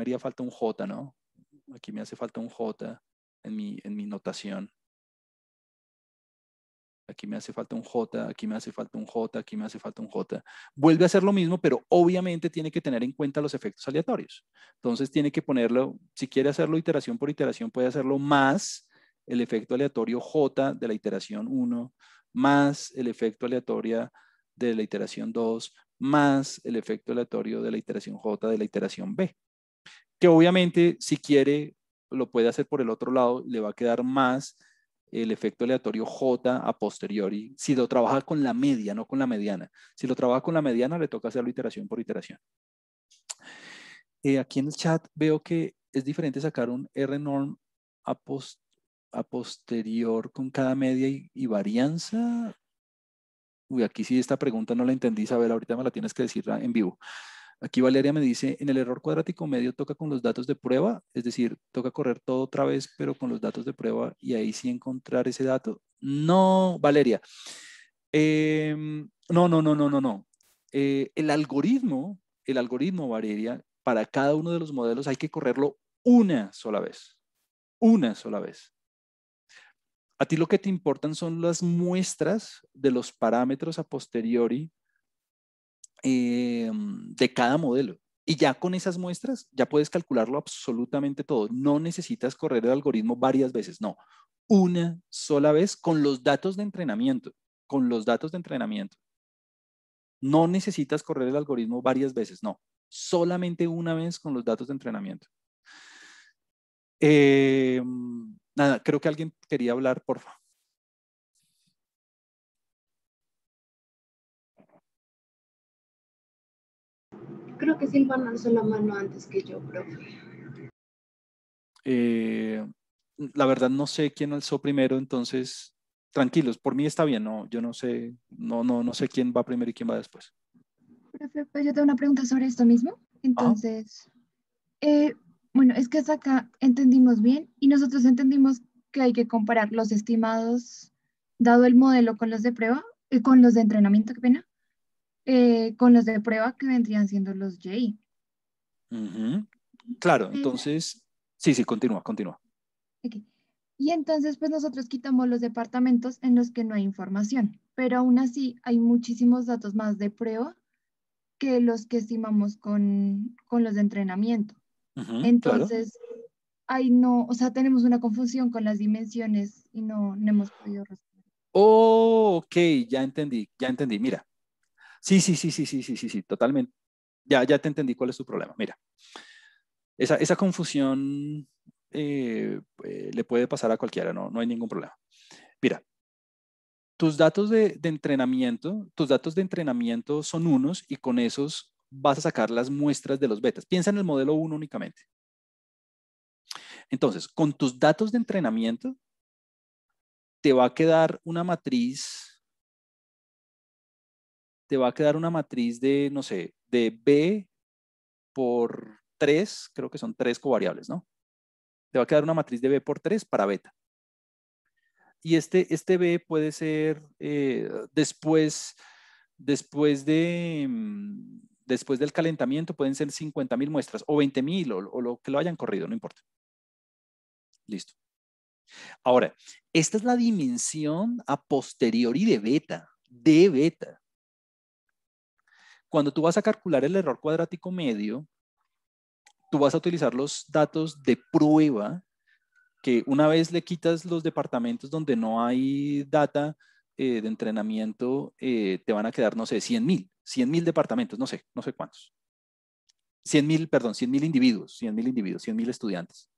haría falta un J, ¿no? Aquí me hace falta un J en mi notación. Aquí me hace falta un J, aquí me hace falta un J, aquí me hace falta un J. Vuelve a hacer lo mismo, pero obviamente tiene que tener en cuenta los efectos aleatorios. Entonces tiene que ponerlo, si quiere hacerlo iteración por iteración, puede hacerlo más el efecto aleatorio J de la iteración 1, más el efecto aleatorio de la iteración 2, más el efecto aleatorio de la iteración J de la iteración B. Que obviamente, si quiere, lo puede hacer por el otro lado, le va a quedar más el efecto aleatorio J a posteriori, si lo trabaja con la media, no con la mediana. Si lo trabaja con la mediana, le toca hacerlo iteración por iteración. Aquí en el chat veo que es diferente sacar un R-norm a posterior con cada media y varianza. Uy, aquí sí esta pregunta no la entendí, Isabel, ahorita me la tienes que decir en vivo. Aquí Valeria me dice, en el error cuadrático medio toca con los datos de prueba, es decir, toca correr todo otra vez, pero con los datos de prueba y ahí sí encontrar ese dato. No, Valeria. No. El algoritmo, Valeria, para cada uno de los modelos hay que correrlo una sola vez. Una sola vez. A ti lo que te importan son las muestras de los parámetros a posteriori de cada modelo. Y ya con esas muestras ya puedes calcularlo absolutamente todo. No necesitas correr el algoritmo varias veces, no. Una sola vez con los datos de entrenamiento. Con los datos de entrenamiento. No necesitas correr el algoritmo varias veces, no. Solamente una vez con los datos de entrenamiento. Nada, creo que alguien quería hablar, por favor. Creo que Silvana alzó la mano antes que yo, profe. La verdad no sé quién alzó primero, entonces tranquilos, por mí está bien, no, yo no sé, no sé quién va primero y quién va después. Profe, pues yo tengo una pregunta sobre esto mismo. Entonces, bueno, es que hasta acá entendimos bien y nosotros entendimos que hay que comparar los estimados dado el modelo con los de prueba, con los de entrenamiento, qué pena, con los de prueba que vendrían siendo los JI. Claro, entonces, sí, continúa. Okay. Y entonces, pues nosotros quitamos los departamentos en los que no hay información, pero aún así hay muchísimos datos más de prueba que los que estimamos con los de entrenamiento. Entonces, claro. ahí no, o sea, tenemos una confusión con las dimensiones y no hemos podido resolver. Oh, ok, ya entendí. Mira, Sí, totalmente. Ya te entendí cuál es tu problema. Mira, esa confusión le puede pasar a cualquiera, no hay ningún problema. Mira, tus datos de entrenamiento son unos y con esos vas a sacar las muestras de los betas. Piensa en el modelo 1 únicamente. Entonces, con tus datos de entrenamiento, te va a quedar una matriz de, no sé, de B por 3, creo que son 3 covariables, ¿no? Te va a quedar una matriz de B por 3 para beta. Y este B puede ser después del calentamiento, pueden ser 50.000 muestras o 20.000 o lo que lo hayan corrido, no importa. Listo. Ahora, esta es la dimensión a posteriori de beta. Cuando tú vas a calcular el error cuadrático medio, tú vas a utilizar los datos de prueba, que una vez le quitas los departamentos donde no hay data de entrenamiento, te van a quedar, no sé, 100.000 departamentos, no sé cuántos. 100.000 individuos, 100.000 estudiantes.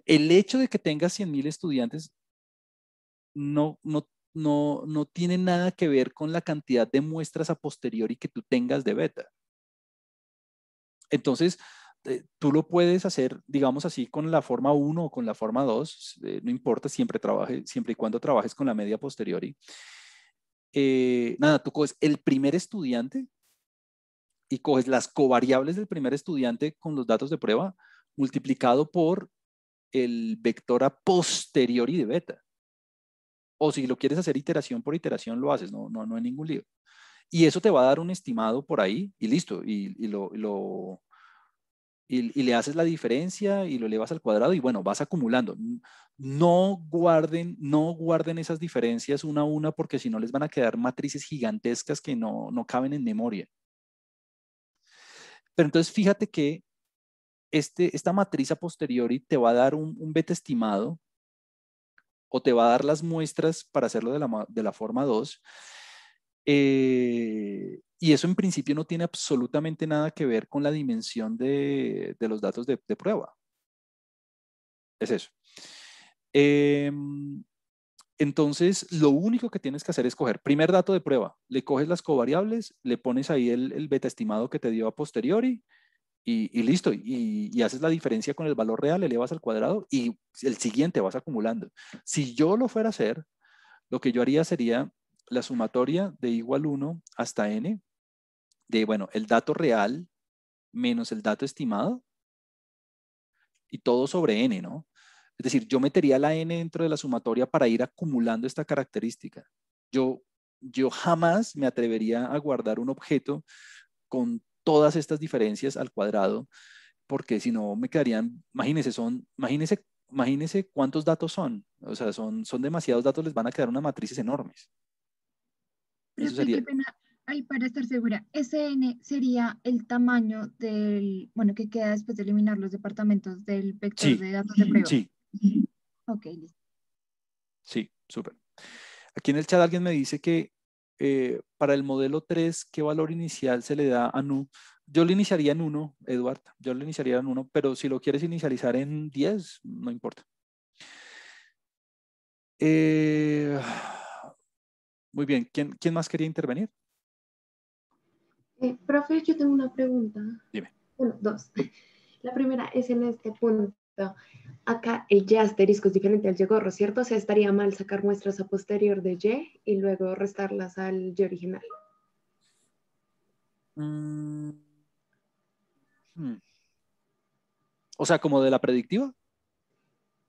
El hecho de que tengas 100.000 estudiantes no tiene nada que ver con la cantidad de muestras a posteriori que tú tengas de beta. Entonces, tú lo puedes hacer, digamos así, con la forma 1 o con la forma 2, no importa, siempre y cuando trabajes con la media posteriori. Nada, tú coges el primer estudiante y coges las covariables del primer estudiante con los datos de prueba multiplicado por el vector a posteriori de beta. O si lo quieres hacer iteración por iteración, lo haces, no hay ningún lío. Y eso te va a dar un estimado por ahí y listo. Y le haces la diferencia y lo elevas al cuadrado y bueno, vas acumulando. No guarden esas diferencias una a una porque si no les van a quedar matrices gigantescas que no caben en memoria. Pero entonces fíjate que esta matriz a posteriori te va a dar un beta estimado o te va a dar las muestras para hacerlo de la forma 2. Y eso en principio no tiene absolutamente nada que ver con la dimensión de los datos de prueba. Es eso. Entonces, lo único que tienes que hacer es coger primer dato de prueba, le coges las covariables, le pones ahí el beta estimado que te dio a posteriori y listo. Y haces la diferencia con el valor real, le elevas al cuadrado y el siguiente vas acumulando. Si yo lo fuera a hacer, lo que yo haría sería la sumatoria de igual 1 hasta n de, bueno, el dato real menos el dato estimado y todo sobre n, ¿no? Es decir, yo metería la n dentro de la sumatoria para ir acumulando esta característica. Yo jamás me atrevería a guardar un objeto con todas estas diferencias al cuadrado, porque si no me quedarían, imagínense cuántos datos son. O sea, son demasiados datos, les van a quedar unas matrices enormes. Eso Profe, sería... qué pena. Ahí para estar segura, SN sería el tamaño del, bueno, que queda después de eliminar los departamentos del vector Sí, de datos de prueba. sí, Ok, listo. sí, súper. Aquí en el chat alguien me dice que para el modelo 3, ¿qué valor inicial se le da a NU? Yo lo iniciaría en 1, Eduard. Yo lo iniciaría en 1, pero si lo quieres inicializar en 10, no importa. Muy bien. ¿Quién más quería intervenir? Profe, yo tengo una pregunta. Dime. Bueno, dos. La primera es en este punto. Acá el Y asterisco es diferente al Y gorro, ¿cierto? O sea, estaría mal sacar muestras a posterior de Y y luego restarlas al Y original. O sea, como de la predictiva.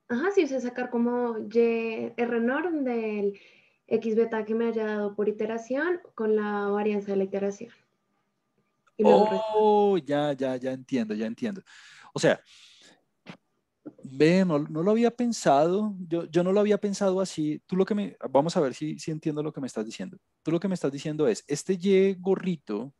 Ajá, sí, o sea, sacar como Y R norm del X beta que me haya dado por iteración con la varianza de la iteración. Y luego restar. Oh, ya entiendo. O sea, no lo había pensado, yo no lo había pensado así. Vamos a ver si entiendo lo que me estás diciendo. Tú lo que me estás diciendo es, este Y gorrito,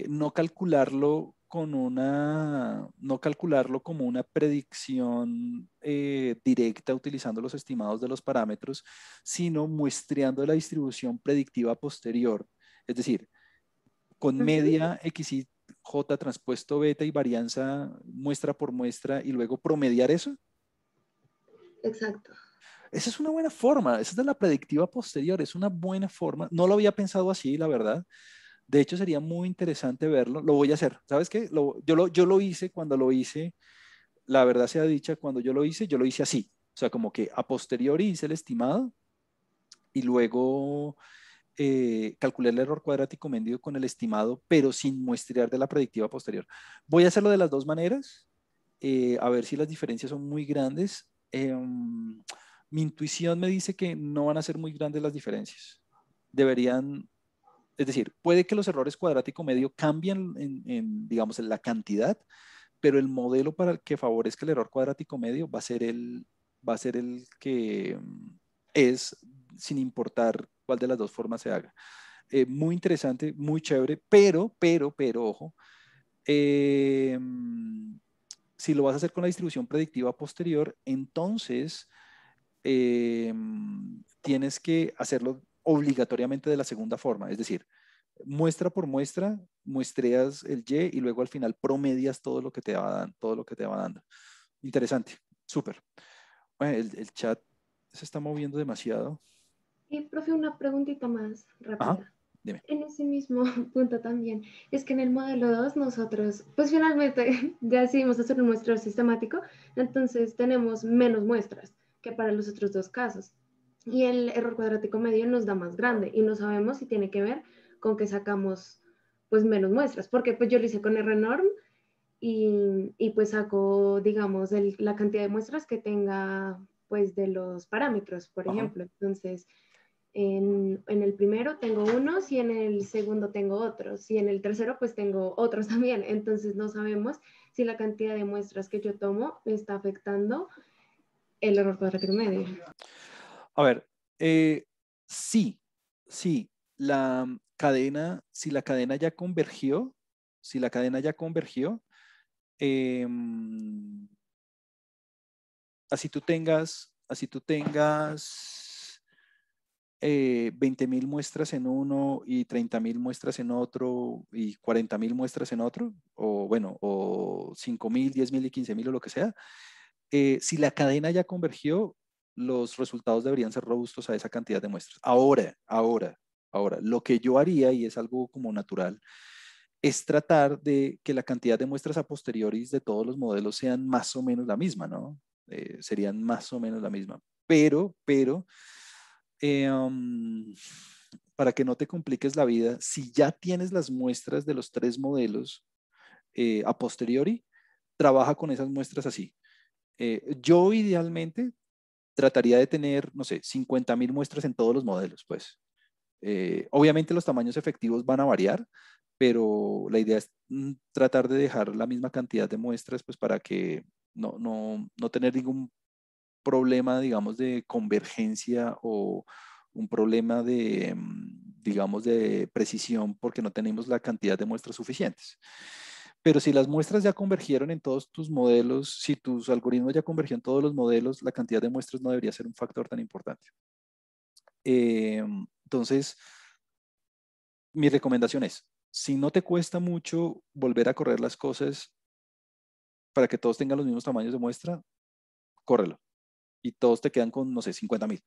no calcularlo no calcularlo como una predicción directa utilizando los estimados de los parámetros, sino muestreando la distribución predictiva posterior. Es decir, con media X y J transpuesto beta y varianza muestra por muestra y luego promediar eso. Exacto. Esa es una buena forma, esa es de la predictiva posterior, es una buena forma. No lo había pensado así, la verdad. De hecho, sería muy interesante verlo. Lo voy a hacer. ¿Sabes qué? Yo lo hice cuando lo hice, la verdad sea dicha, cuando yo lo hice así. O sea, como que a posteriori hice el estimado y luego calculé el error cuadrático medio con el estimado, pero sin muestrear de la predictiva posterior. Voy a hacerlo de las dos maneras, a ver si las diferencias son muy grandes. Mi intuición me dice que no van a ser muy grandes las diferencias. Deberían, es decir, puede que los errores cuadrático medio cambien digamos, en la cantidad, pero el modelo para el que favorezca el error cuadrático medio va a ser el que es, sin importar cuál de las dos formas se haga. Muy interesante, muy chévere, pero, ojo, si lo vas a hacer con la distribución predictiva posterior, entonces tienes que hacerlo obligatoriamente de la segunda forma, es decir, muestra por muestra, muestreas el Y y luego al final promedias todo lo que te va dando, todo lo que te va dando. Interesante, súper. Bueno, el chat se está moviendo demasiado. Y, profe, una preguntita más Ajá, rápida. dime. En ese mismo punto también, es que en el modelo 2 nosotros, pues finalmente ya decidimos hacer un muestreo sistemático, entonces tenemos menos muestras que para los otros dos casos. Y el error cuadrático medio nos da más grande y no sabemos si tiene que ver con que sacamos pues menos muestras, porque pues yo lo hice con RNorm y pues saco, digamos, la cantidad de muestras que tenga pues de los parámetros, por Ajá. ejemplo. Entonces, en el primero tengo unos y en el segundo tengo otros y en el tercero pues tengo otros también. Entonces no sabemos si la cantidad de muestras que yo tomo me está afectando el error cuadrático medio. A ver, sí, la cadena, si la cadena ya convergió, así tú tengas 20.000 muestras en uno y 30.000 muestras en otro y 40.000 muestras en otro, o bueno, o 5.000, 10.000 y 15.000 o lo que sea, si la cadena ya convergió, los resultados deberían ser robustos a esa cantidad de muestras. Ahora, lo que yo haría, y es algo como natural, es tratar de que la cantidad de muestras a posteriori de todos los modelos sean más o menos la misma, ¿no? Serían más o menos la misma. Pero, para que no te compliques la vida, si ya tienes las muestras de los tres modelos a posteriori, trabaja con esas muestras así. Yo idealmente trataría de tener, no sé, 50.000 muestras en todos los modelos, pues. Obviamente los tamaños efectivos van a variar, pero la idea es tratar de dejar la misma cantidad de muestras, pues para que no tener ningún problema, digamos, de convergencia o un problema de, digamos, de precisión porque no tenemos la cantidad de muestras suficientes. Pero si las muestras ya convergieron en todos tus modelos, si tus algoritmos ya convergieron en todos los modelos, la cantidad de muestras no debería ser un factor tan importante. Entonces, mi recomendación es, si no te cuesta mucho volver a correr las cosas para que todos tengan los mismos tamaños de muestra, córrelo. Y todos te quedan con, no sé, 50.000.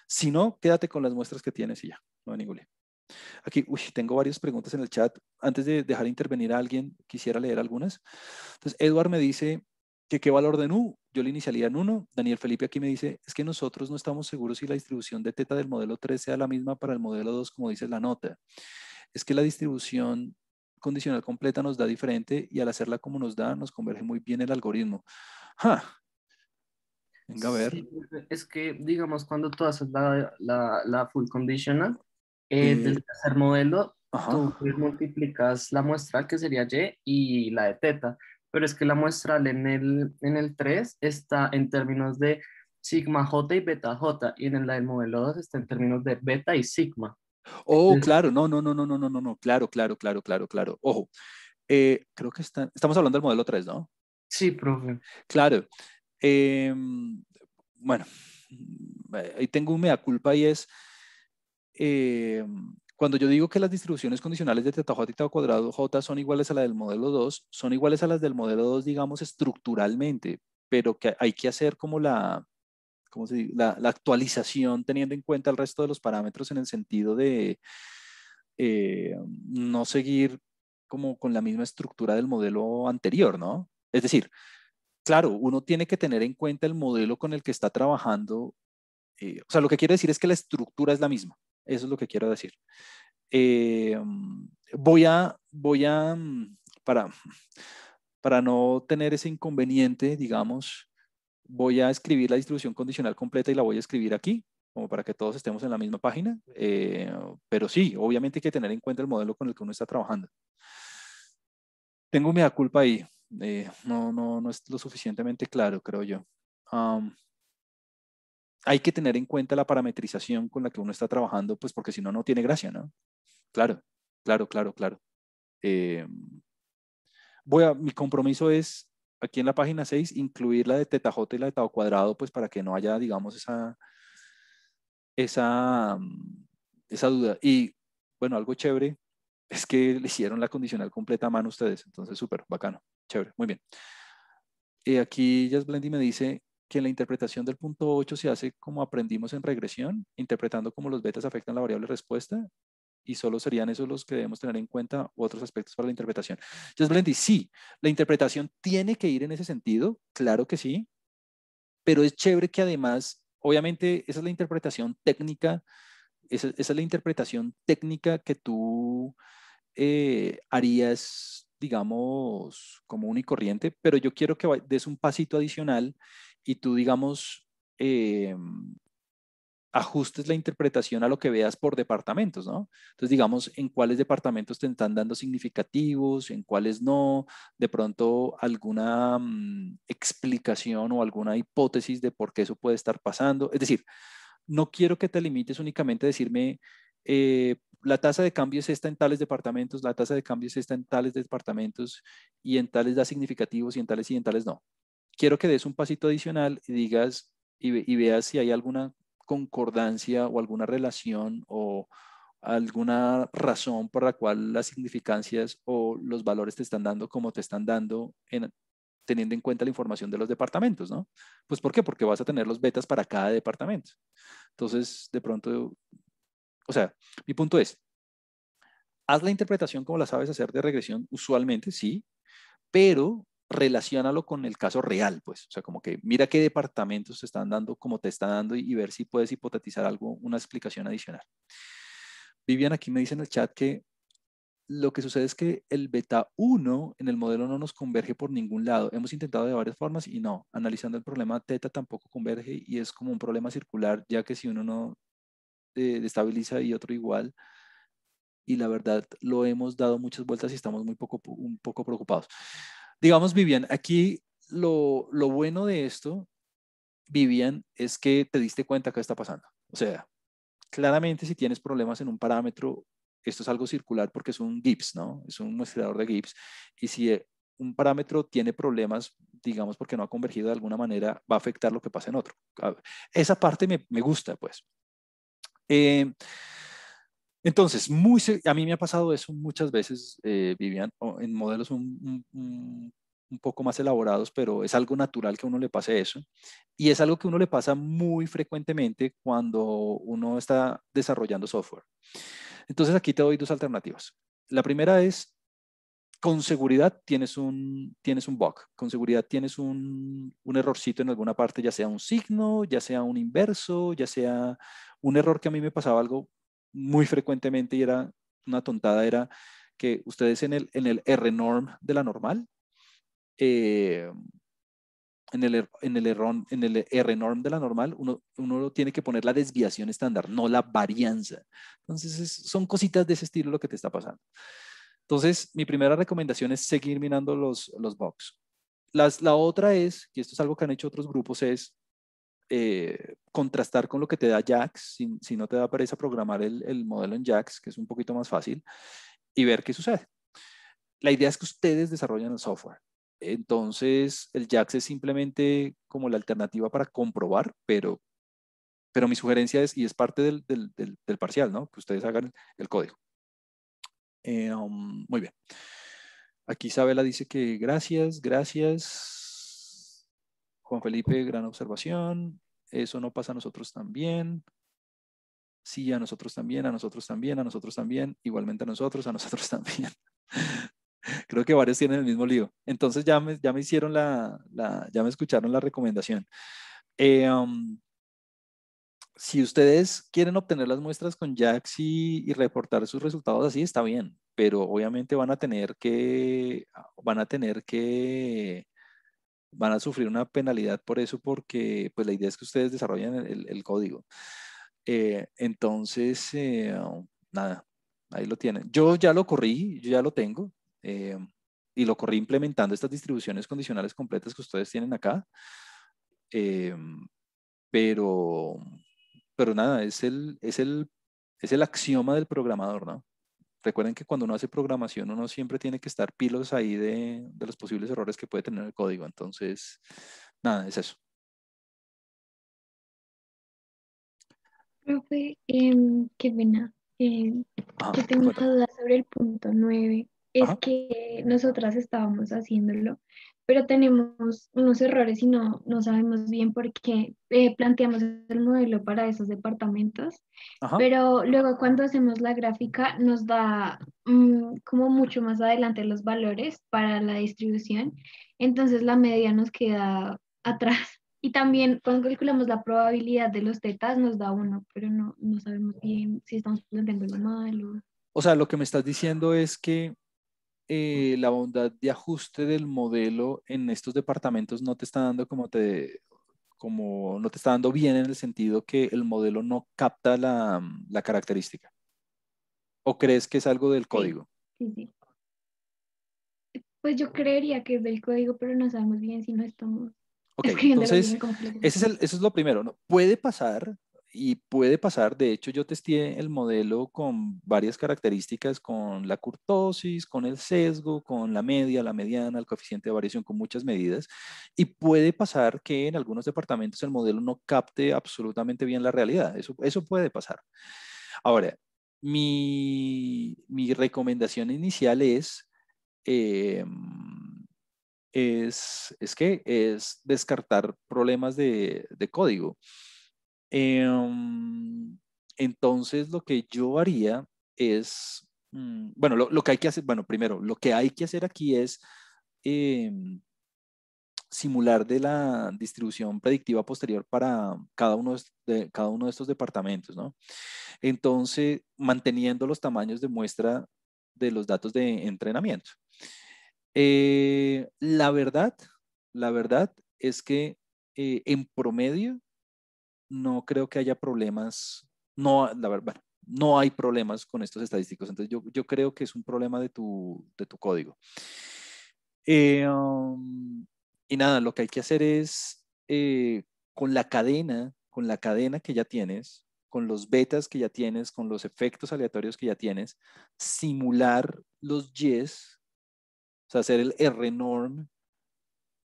Si no, quédate con las muestras que tienes y ya, no hay ningún lío. Aquí, tengo varias preguntas en el chat. Antes de dejar intervenir a alguien, quisiera leer algunas. Entonces, Edward me dice que qué valor de nu, yo le iniciaría en 1. Daniel Felipe aquí me dice, es que nosotros no estamos seguros si la distribución de teta del modelo 3 sea la misma para el modelo 2, como dice la nota. Es que la distribución condicional completa nos da diferente y al hacerla como nos da, nos converge muy bien el algoritmo. ¡Ja! Venga a ver. Sí, es que, digamos, cuando tú haces la full conditional, desde el tercer modelo, tú Ajá. pues, multiplicas la muestral, que sería Y, y la de teta, pero es que la muestral en el 3 está en términos de sigma J y beta J, y en la del modelo 2 está en términos de beta y sigma. Oh, Entonces, claro, no, claro. Ojo, Creo que estamos hablando del modelo 3, ¿no? Sí, profe. Claro. Bueno, ahí tengo un mea culpa y es cuando yo digo que las distribuciones condicionales de teta j y teta cuadrado j son iguales a la del modelo 2, son iguales a las del modelo 2, digamos, estructuralmente, pero que hay que hacer como ¿cómo se dice? La actualización teniendo en cuenta el resto de los parámetros en el sentido de no seguir como con la misma estructura del modelo anterior, ¿no? Es decir, claro, uno tiene que tener en cuenta el modelo con el que está trabajando. O sea, lo que quiero decir es que la estructura es la misma. Eso es lo que quiero decir. Voy a, para no tener ese inconveniente, digamos, voy a escribir la distribución condicional completa y la voy a escribir aquí, como para que todos estemos en la misma página. Pero sí, obviamente hay que tener en cuenta el modelo con el que uno está trabajando. Tengo mea culpa ahí. No es lo suficientemente claro, creo yo. Hay que tener en cuenta la parametrización con la que uno está trabajando, pues porque si no, no tiene gracia, ¿no? Claro, claro. Mi compromiso es, aquí en la página 6, incluir la de teta j y la de tau cuadrado, pues para que no haya, digamos, esa duda. Y, bueno, algo chévere es que le hicieron la condicional completa a mano ustedes, entonces súper bacano, chévere, muy bien. Aquí Jazz Blendy me dice que la interpretación del punto 8 se hace como aprendimos en regresión, interpretando cómo los betas afectan la variable respuesta, y solo serían esos los que debemos tener en cuenta u otros aspectos para la interpretación. Jazz Blendy, sí, la interpretación tiene que ir en ese sentido, claro que sí, pero es chévere que además, obviamente, esa es la interpretación técnica, esa es la interpretación técnica que tú harías, digamos, común y corriente, pero yo quiero que des un pasito adicional y tú, digamos, ajustes la interpretación a lo que veas por departamentos, ¿no? Entonces, digamos, en cuáles departamentos te están dando significativos, en cuáles no, de pronto alguna explicación o alguna hipótesis de por qué eso puede estar pasando. Es decir, no quiero que te limites únicamente a decirme, la tasa de cambio es esta en tales departamentos, la tasa de cambio es esta en tales departamentos, y en tales da significativos y en tales no. Quiero que des un pasito adicional y digas y veas si hay alguna concordancia o alguna relación o alguna razón por la cual las significancias o los valores te están dando como te están dando teniendo en cuenta la información de los departamentos, ¿no? Pues ¿por qué? Porque vas a tener los betas para cada departamento. Entonces, de pronto, o sea, mi punto es, haz la interpretación como la sabes hacer de regresión usualmente, sí, pero relaciónalo con el caso real, pues. O sea, como que mira qué departamentos te están dando, como te están dando y ver si puedes hipotetizar algo, una explicación adicional. Vivian aquí me dice en el chat que lo que sucede es que el beta 1 en el modelo no nos converge por ningún lado. Hemos intentado de varias formas y no. Analizando el problema teta tampoco converge y es como un problema circular, ya que si uno no destabiliza y otro igual, y la verdad lo hemos dado muchas vueltas y estamos un poco preocupados. Digamos, Vivian, aquí lo bueno de esto, Vivian, es que te diste cuenta que está pasando. O sea, claramente si tienes problemas en un parámetro, esto es algo circular porque es un Gibbs, ¿no? Es un muestreador de Gibbs. Y si un parámetro tiene problemas, digamos, porque no ha convergido de alguna manera, va a afectar lo que pasa en otro. Esa parte me gusta, pues. Entonces, a mí me ha pasado eso muchas veces, Vivian, en modelos un poco más elaborados, pero es algo natural que a uno le pase eso. Y es algo que a uno le pasa muy frecuentemente cuando uno está desarrollando software. Entonces, aquí te doy dos alternativas. La primera es, con seguridad tienes un bug, con seguridad tienes un errorcito en alguna parte, ya sea un signo, ya sea un inverso, ya sea un error que a mí me pasaba algo muy frecuentemente y era una tontada, era que ustedes en el RNorm de la normal, en el RNorm de la normal, uno tiene que poner la desviación estándar, no la varianza. Entonces, son cositas de ese estilo lo que te está pasando. Entonces, mi primera recomendación es seguir mirando los bugs. La otra es, y esto es algo que han hecho otros grupos, es contrastar con lo que te da JAX, si no te da pereza programar el modelo en JAX, que es un poquito más fácil, y ver qué sucede. la idea es que ustedes desarrollen el software. Entonces, el JAX es simplemente como la alternativa para comprobar, pero mi sugerencia es, y es parte del parcial, ¿no? Que ustedes hagan el código. Muy bien. Aquí Isabela dice que gracias, gracias. Juan Felipe, gran observación. Eso no pasa a nosotros también. Sí, a nosotros también, a nosotros también, a nosotros también. Igualmente a nosotros también. Creo que varios tienen el mismo lío. Entonces ya me hicieron ya me escucharon la recomendación. Si ustedes quieren obtener las muestras con JAX y reportar sus resultados así, está bien, pero obviamente van a sufrir una penalidad por eso, porque pues la idea es que ustedes desarrollen el código. Entonces, nada, ahí lo tienen. Yo ya lo corrí, yo ya lo tengo, y lo corrí implementando estas distribuciones condicionales completas que ustedes tienen acá. Pero nada, es el axioma del programador, ¿no? Recuerden que cuando uno hace programación, uno siempre tiene que estar pilos ahí de los posibles errores que puede tener el código. Entonces, nada, es eso. Profe, qué pena. Ajá, Yo tengo cuéntame. una duda sobre el punto 9. Es Ajá. que nosotras estábamos haciéndolo, pero tenemos unos errores y no sabemos bien por qué planteamos el modelo para esos departamentos, Ajá. pero luego cuando hacemos la gráfica nos da como mucho más adelante los valores para la distribución, entonces la media nos queda atrás. Y también cuando calculamos la probabilidad de los tetas nos da uno, pero no sabemos bien si estamos planteándolo mal o... O sea, lo que me estás diciendo es que la bondad de ajuste del modelo en estos departamentos no te está dando como no te está dando bien, en el sentido que el modelo no capta la característica. ¿O crees que es algo del Sí, código? sí. Pues yo creería que es del código, pero no sabemos bien si no estamos Ok, escribiéndolo entonces, bien, como que lo que eso es lo primero, ¿no? Puede pasar, de hecho yo testé el modelo con varias características, con la kurtosis, con el sesgo, con la media, la mediana, el coeficiente de variación, con muchas medidas, y puede pasar que en algunos departamentos el modelo no capte absolutamente bien la realidad, eso puede pasar. Ahora, mi recomendación inicial eh, es descartar problemas de código. Entonces, lo que yo haría es, bueno, lo que hay que hacer, bueno, primero, lo que hay que hacer aquí es simular de la distribución predictiva posterior para cada uno de estos departamentos, ¿no? Entonces, manteniendo los tamaños de muestra de los datos de entrenamiento. La verdad es que en promedio no creo que haya problemas, no, la verdad, no hay problemas con estos estadísticos. Entonces yo creo que es un problema de tu código. Y nada, lo que hay que hacer es con la cadena que ya tienes, con los betas que ya tienes, con los efectos aleatorios que ya tienes, simular los yes, o sea, hacer el R-norm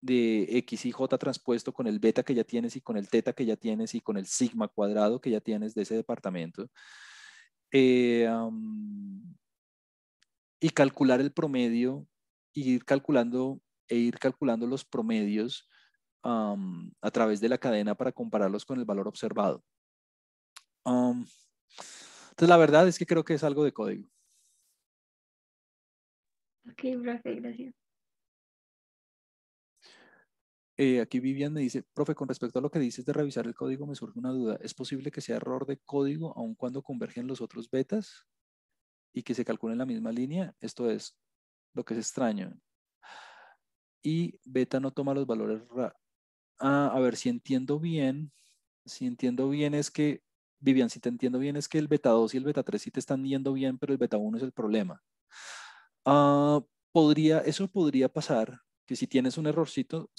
de X y J transpuesto con el beta que ya tienes y con el teta que ya tienes y con el sigma cuadrado que ya tienes de ese departamento. Y calcular el promedio, ir calculando los promedios a través de la cadena para compararlos con el valor observado. Entonces, la verdad es que creo que es algo de código. Ok, profe, gracias. Aquí Vivian me dice, profe, con respecto a lo que dices de revisar el código, me surge una duda. ¿Es posible que sea error de código aun cuando convergen los otros betas y que se calcule en la misma línea? Esto es lo que es extraño. Y beta no toma los valores. A ver, si entiendo bien es que, Vivian, si te entiendo bien es que el beta 2 y el beta 3 sí te están yendo bien, pero el beta 1 es el problema. Eso podría pasar, que si tienes un errorcito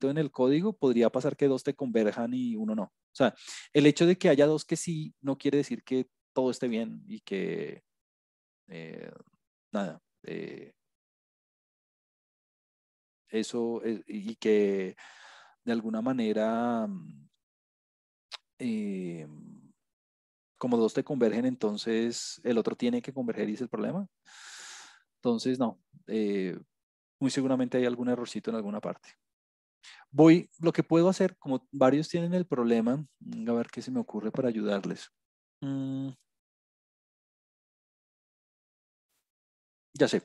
en el código, podría pasar que dos te converjan y uno no. O sea, el hecho de que haya dos que sí no quiere decir que todo esté bien y que nada, Eso, y que de alguna manera, como dos te convergen, entonces el otro tiene que converger y es el problema. Entonces, no, muy seguramente hay algún errorcito en alguna parte. Lo que puedo hacer, como varios tienen el problema, a ver qué se me ocurre para ayudarles. Ya sé.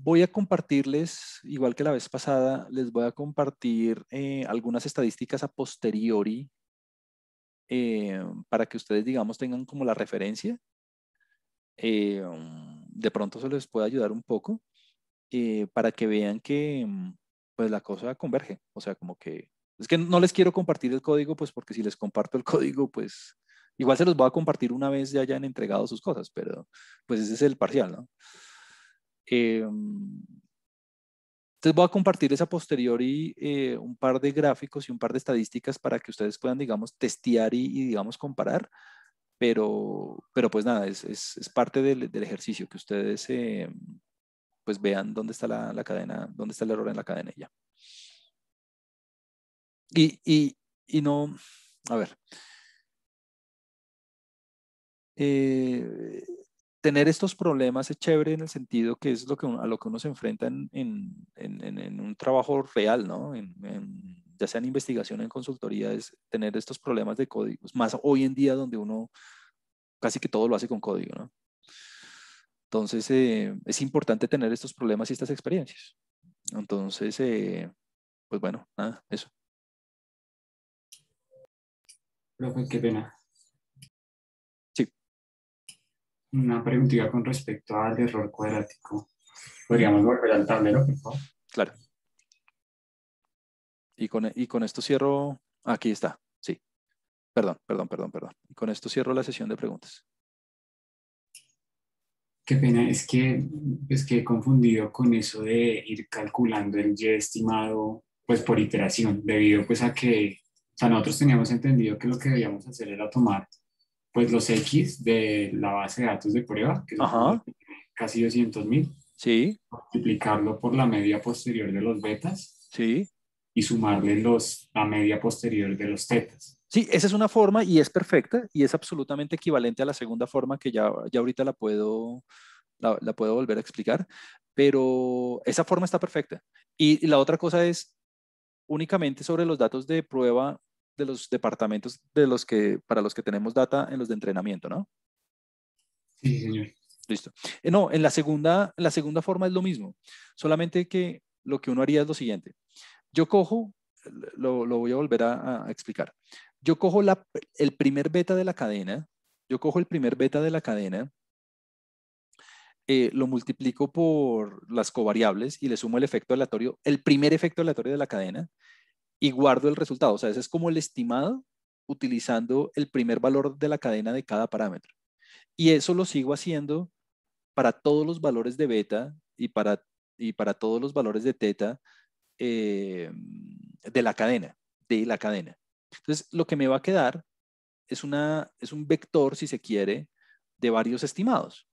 Voy a compartirles, igual que la vez pasada, les voy a compartir algunas estadísticas a posteriori para que ustedes, digamos, tengan como la referencia. De pronto se les puede ayudar un poco para que vean que pues la cosa converge. O sea, como que es que no les quiero compartir el código, pues porque si les comparto el código, pues igual se los voy a compartir una vez ya hayan entregado sus cosas, pero pues ese es el parcial, ¿no? Entonces voy a compartirles a posteriori un par de gráficos y un par de estadísticas para que ustedes puedan, digamos, testear y digamos, comparar. Pero pues nada, es parte del ejercicio, que ustedes pues vean dónde está la cadena, dónde está el error en la cadena y ya. Y no, a ver. Tener estos problemas es chévere en el sentido que es a lo que uno se enfrenta en un trabajo real, ¿no? Ya sea en investigación, en consultoría, es tener estos problemas de códigos, más hoy en día donde uno casi que todo lo hace con código, ¿no? Entonces, es importante tener estos problemas y estas experiencias. Entonces, pues bueno, nada, eso. Profe, qué pena. Sí. Una preguntita con respecto al error cuadrático. ¿Podríamos volver al tablero, por favor? Claro. Y con esto cierro. Aquí está, sí. Perdón. Y con esto cierro la sesión de preguntas. Qué pena, es que he confundido con eso de ir calculando el Y estimado pues por iteración, debido pues a que, o sea, nosotros teníamos entendido que lo que debíamos hacer era tomar pues los X de la base de datos de prueba, que son Ajá. casi 200.000, Sí, multiplicarlo por la media posterior de los betas sí. y sumarle la media posterior de los tetas. Sí, esa es una forma y es perfecta y es absolutamente equivalente a la segunda forma que ya ahorita la puedo volver a explicar, pero esa forma está perfecta. Y la otra cosa es únicamente sobre los datos de prueba de los departamentos para los que tenemos data en los de entrenamiento, ¿no? Sí, señor. Listo. No, en la segunda forma es lo mismo, solamente que lo que uno haría es lo siguiente. Yo cojo, lo voy a volver a explicar. Yo cojo el primer beta de la cadena, lo multiplico por las covariables y le sumo el efecto aleatorio, el primer efecto aleatorio de la cadena y guardo el resultado. O sea, ese es como el estimado utilizando el primer valor de la cadena de cada parámetro. Y eso lo sigo haciendo para todos los valores de beta y para todos los valores de teta de la cadena. Entonces, lo que me va a quedar es un vector, si se quiere, de varios estimados.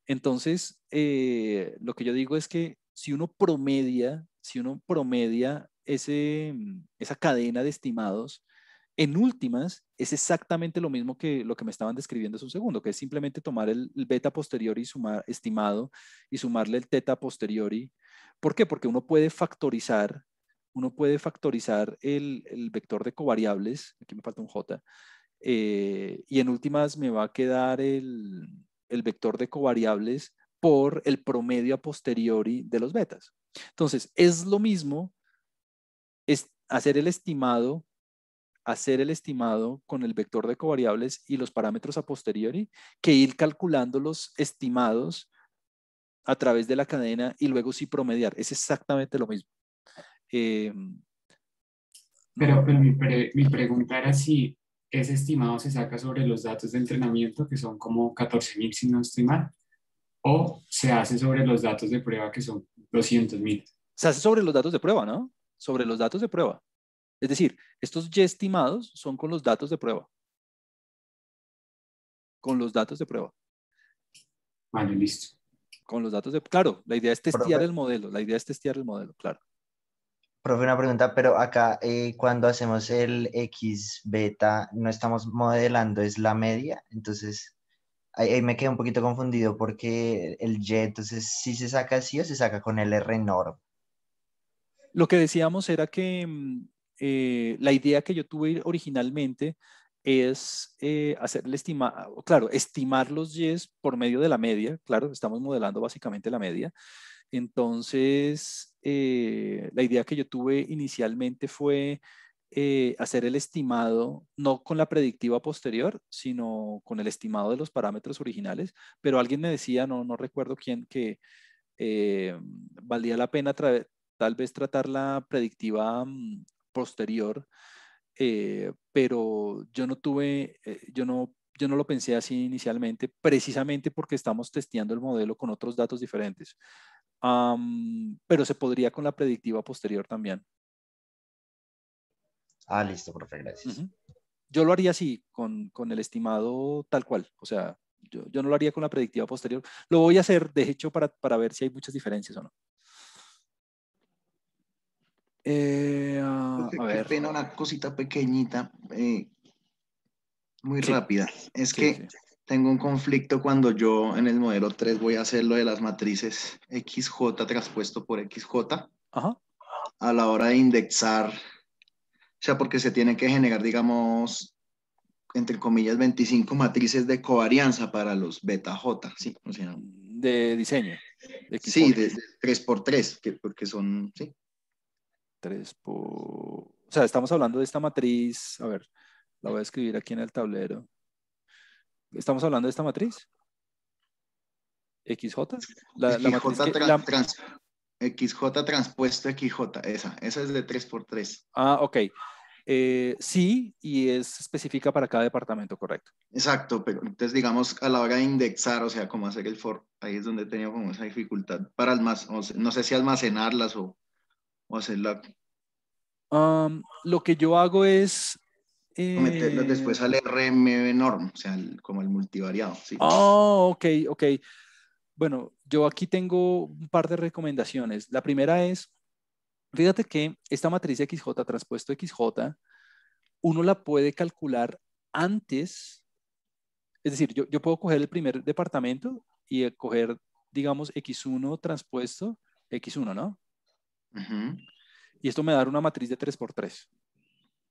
Entonces, lo que yo digo es que si uno promedia esa cadena de estimados, en últimas, es exactamente lo mismo que lo que me estaban describiendo hace un segundo, que es simplemente tomar el beta posteriori estimado y sumarle el teta posteriori. ¿Por qué? Porque uno puede factorizar el vector de covariables, aquí me falta un J, y en últimas me va a quedar el vector de covariables por el promedio a posteriori de los betas. Entonces, es lo mismo hacer el estimado con el vector de covariables y los parámetros a posteriori que ir calculando los estimados a través de la cadena y luego sí promediar. Es exactamente lo mismo. Pero mi pregunta era si ese estimado se saca sobre los datos de entrenamiento, que son como 14.000 si no estoy mal, o se hace sobre los datos de prueba, que son 200.000. Se hace sobre los datos de prueba, ¿no? Sobre los datos de prueba. Es decir, estos ya estimados son con los datos de prueba. Con los datos de prueba. Vale, listo. Con los datos de... Claro, la idea es testear Profe, el modelo. La idea es testear el modelo, claro. profe, una pregunta, pero acá cuando hacemos el X beta, no estamos modelando, es la media, entonces ahí me quedé un poquito confundido porque el Y, entonces, ¿sí se saca así o se saca con el R norm? Lo que decíamos era que la idea que yo tuve originalmente es hacer el estimado, claro, estimar los Ys por medio de la media, claro, estamos modelando básicamente la media. Entonces, la idea que yo tuve inicialmente fue hacer el estimado, no con la predictiva posterior, sino con el estimado de los parámetros originales, pero alguien me decía, no recuerdo quién, que valía la pena tal vez tratar la predictiva posterior, pero yo no tuve, yo no lo pensé así inicialmente, precisamente porque estamos testeando el modelo con otros datos diferentes. Pero se podría con la predictiva posterior también. Ah, listo, profe, gracias. Ujú. Yo lo haría así, con el estimado tal cual. O sea, yo no lo haría con la predictiva posterior. Lo voy a hacer, de hecho, para ver si hay muchas diferencias o no. A Qué ver. pena, una cosita pequeñita, muy Sí, rápida. Es sí, que sí. tengo un conflicto cuando yo en el modelo 3 voy a hacer lo de las matrices XJ traspuesto por XJ Ajá. a la hora de indexar, o sea, porque se tiene que generar, digamos, entre comillas, 25 matrices de covarianza para los beta J, ¿sí? O sea, De diseño, de sí, XJ. de 3x3, porque son, sí. 3 por... O sea, estamos hablando de esta matriz. A ver, la voy a escribir aquí en el tablero. ¿Estamos hablando de esta matriz? XJ. La matriz XJ que... La, XJ transpuesto XJ, esa es de 3x3. ok. Sí, y es específica para cada departamento, correcto. Exacto, pero entonces digamos a la hora de indexar, o sea, cómo hacer el for, ahí es donde tenía como esa dificultad para almacenar, no sé si almacenarlas o hacerla, Lo que yo hago es... o meterlas después al RM norm, o sea, como el multivariado, ¿sí? Ok, ok. Bueno, yo aquí tengo un par de recomendaciones. La primera es, fíjate que esta matriz XJ transpuesto XJ, uno la puede calcular antes, es decir, yo puedo coger el primer departamento y coger, digamos, X1 transpuesto X1, ¿no? Ujú. Y esto me da una matriz de 3x3.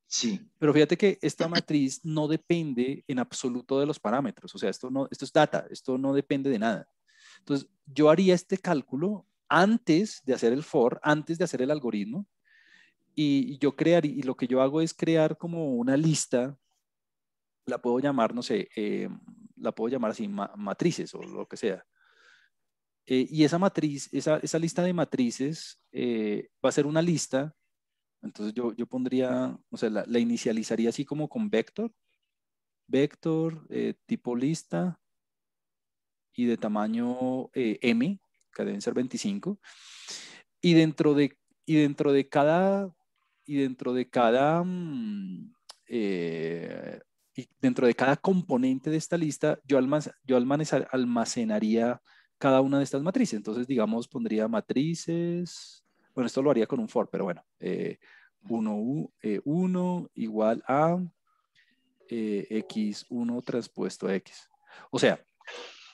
Sí, Pero fíjate que esta matriz no depende en absoluto de los parámetros. O sea, esto es data, esto no depende de nada. Entonces, yo haría este cálculo antes de hacer el for, antes de hacer el algoritmo, y yo crearía, y lo que yo hago es crear como una lista, la puedo llamar, no sé, la puedo llamar así, matrices o lo que sea. Y esa matriz, esa lista de matrices va a ser una lista. Entonces yo pondría, o sea, la inicializaría así como con vector, tipo lista y de tamaño M, que deben ser 25. Y dentro de, y dentro de cada, y dentro de cada, y dentro de cada componente de esta lista, yo almacenaría cada una de estas matrices. Entonces, digamos, pondría matrices, bueno, esto lo haría con un for, pero bueno, 1 igual a X1 transpuesto a X. O sea,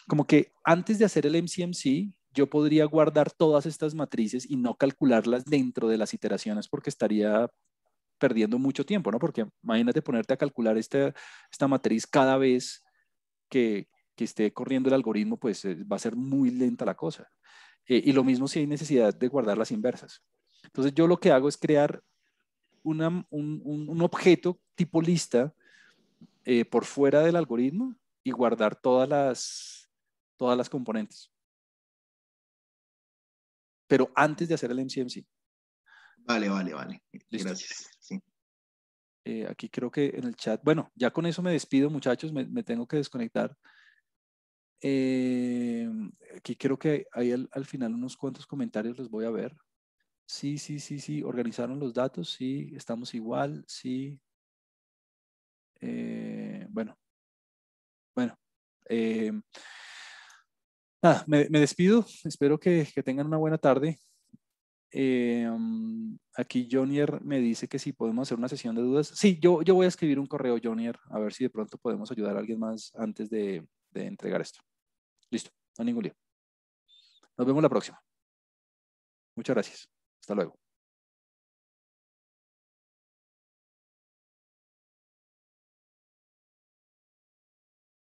como que antes de hacer el MCMC, yo podría guardar todas estas matrices y no calcularlas dentro de las iteraciones porque estaría perdiendo mucho tiempo, ¿no? Porque imagínate ponerte a calcular esta matriz cada vez que esté corriendo el algoritmo, pues va a ser muy lenta la cosa. Y lo mismo si hay necesidad de guardar las inversas. Entonces yo lo que hago es crear un objeto tipo lista por fuera del algoritmo y guardar todas las componentes, pero antes de hacer el MCMC. vale, Listo. gracias. Sí. Aquí creo que en el chat, bueno, ya con eso me despido, muchachos, me tengo que desconectar. Aquí creo que hay al final unos cuantos comentarios, los voy a ver. Sí, organizaron los datos, sí, estamos igual, sí. Bueno. Eh, Nada, me despido. Espero que tengan una buena tarde. Aquí Jonier me dice que si podemos hacer una sesión de dudas. Sí, yo voy a escribir un correo, Jonier, a ver si de pronto podemos ayudar a alguien más antes de entregar esto. Listo, no hay ningún lío. Nos vemos la próxima. Muchas gracias. Hasta luego.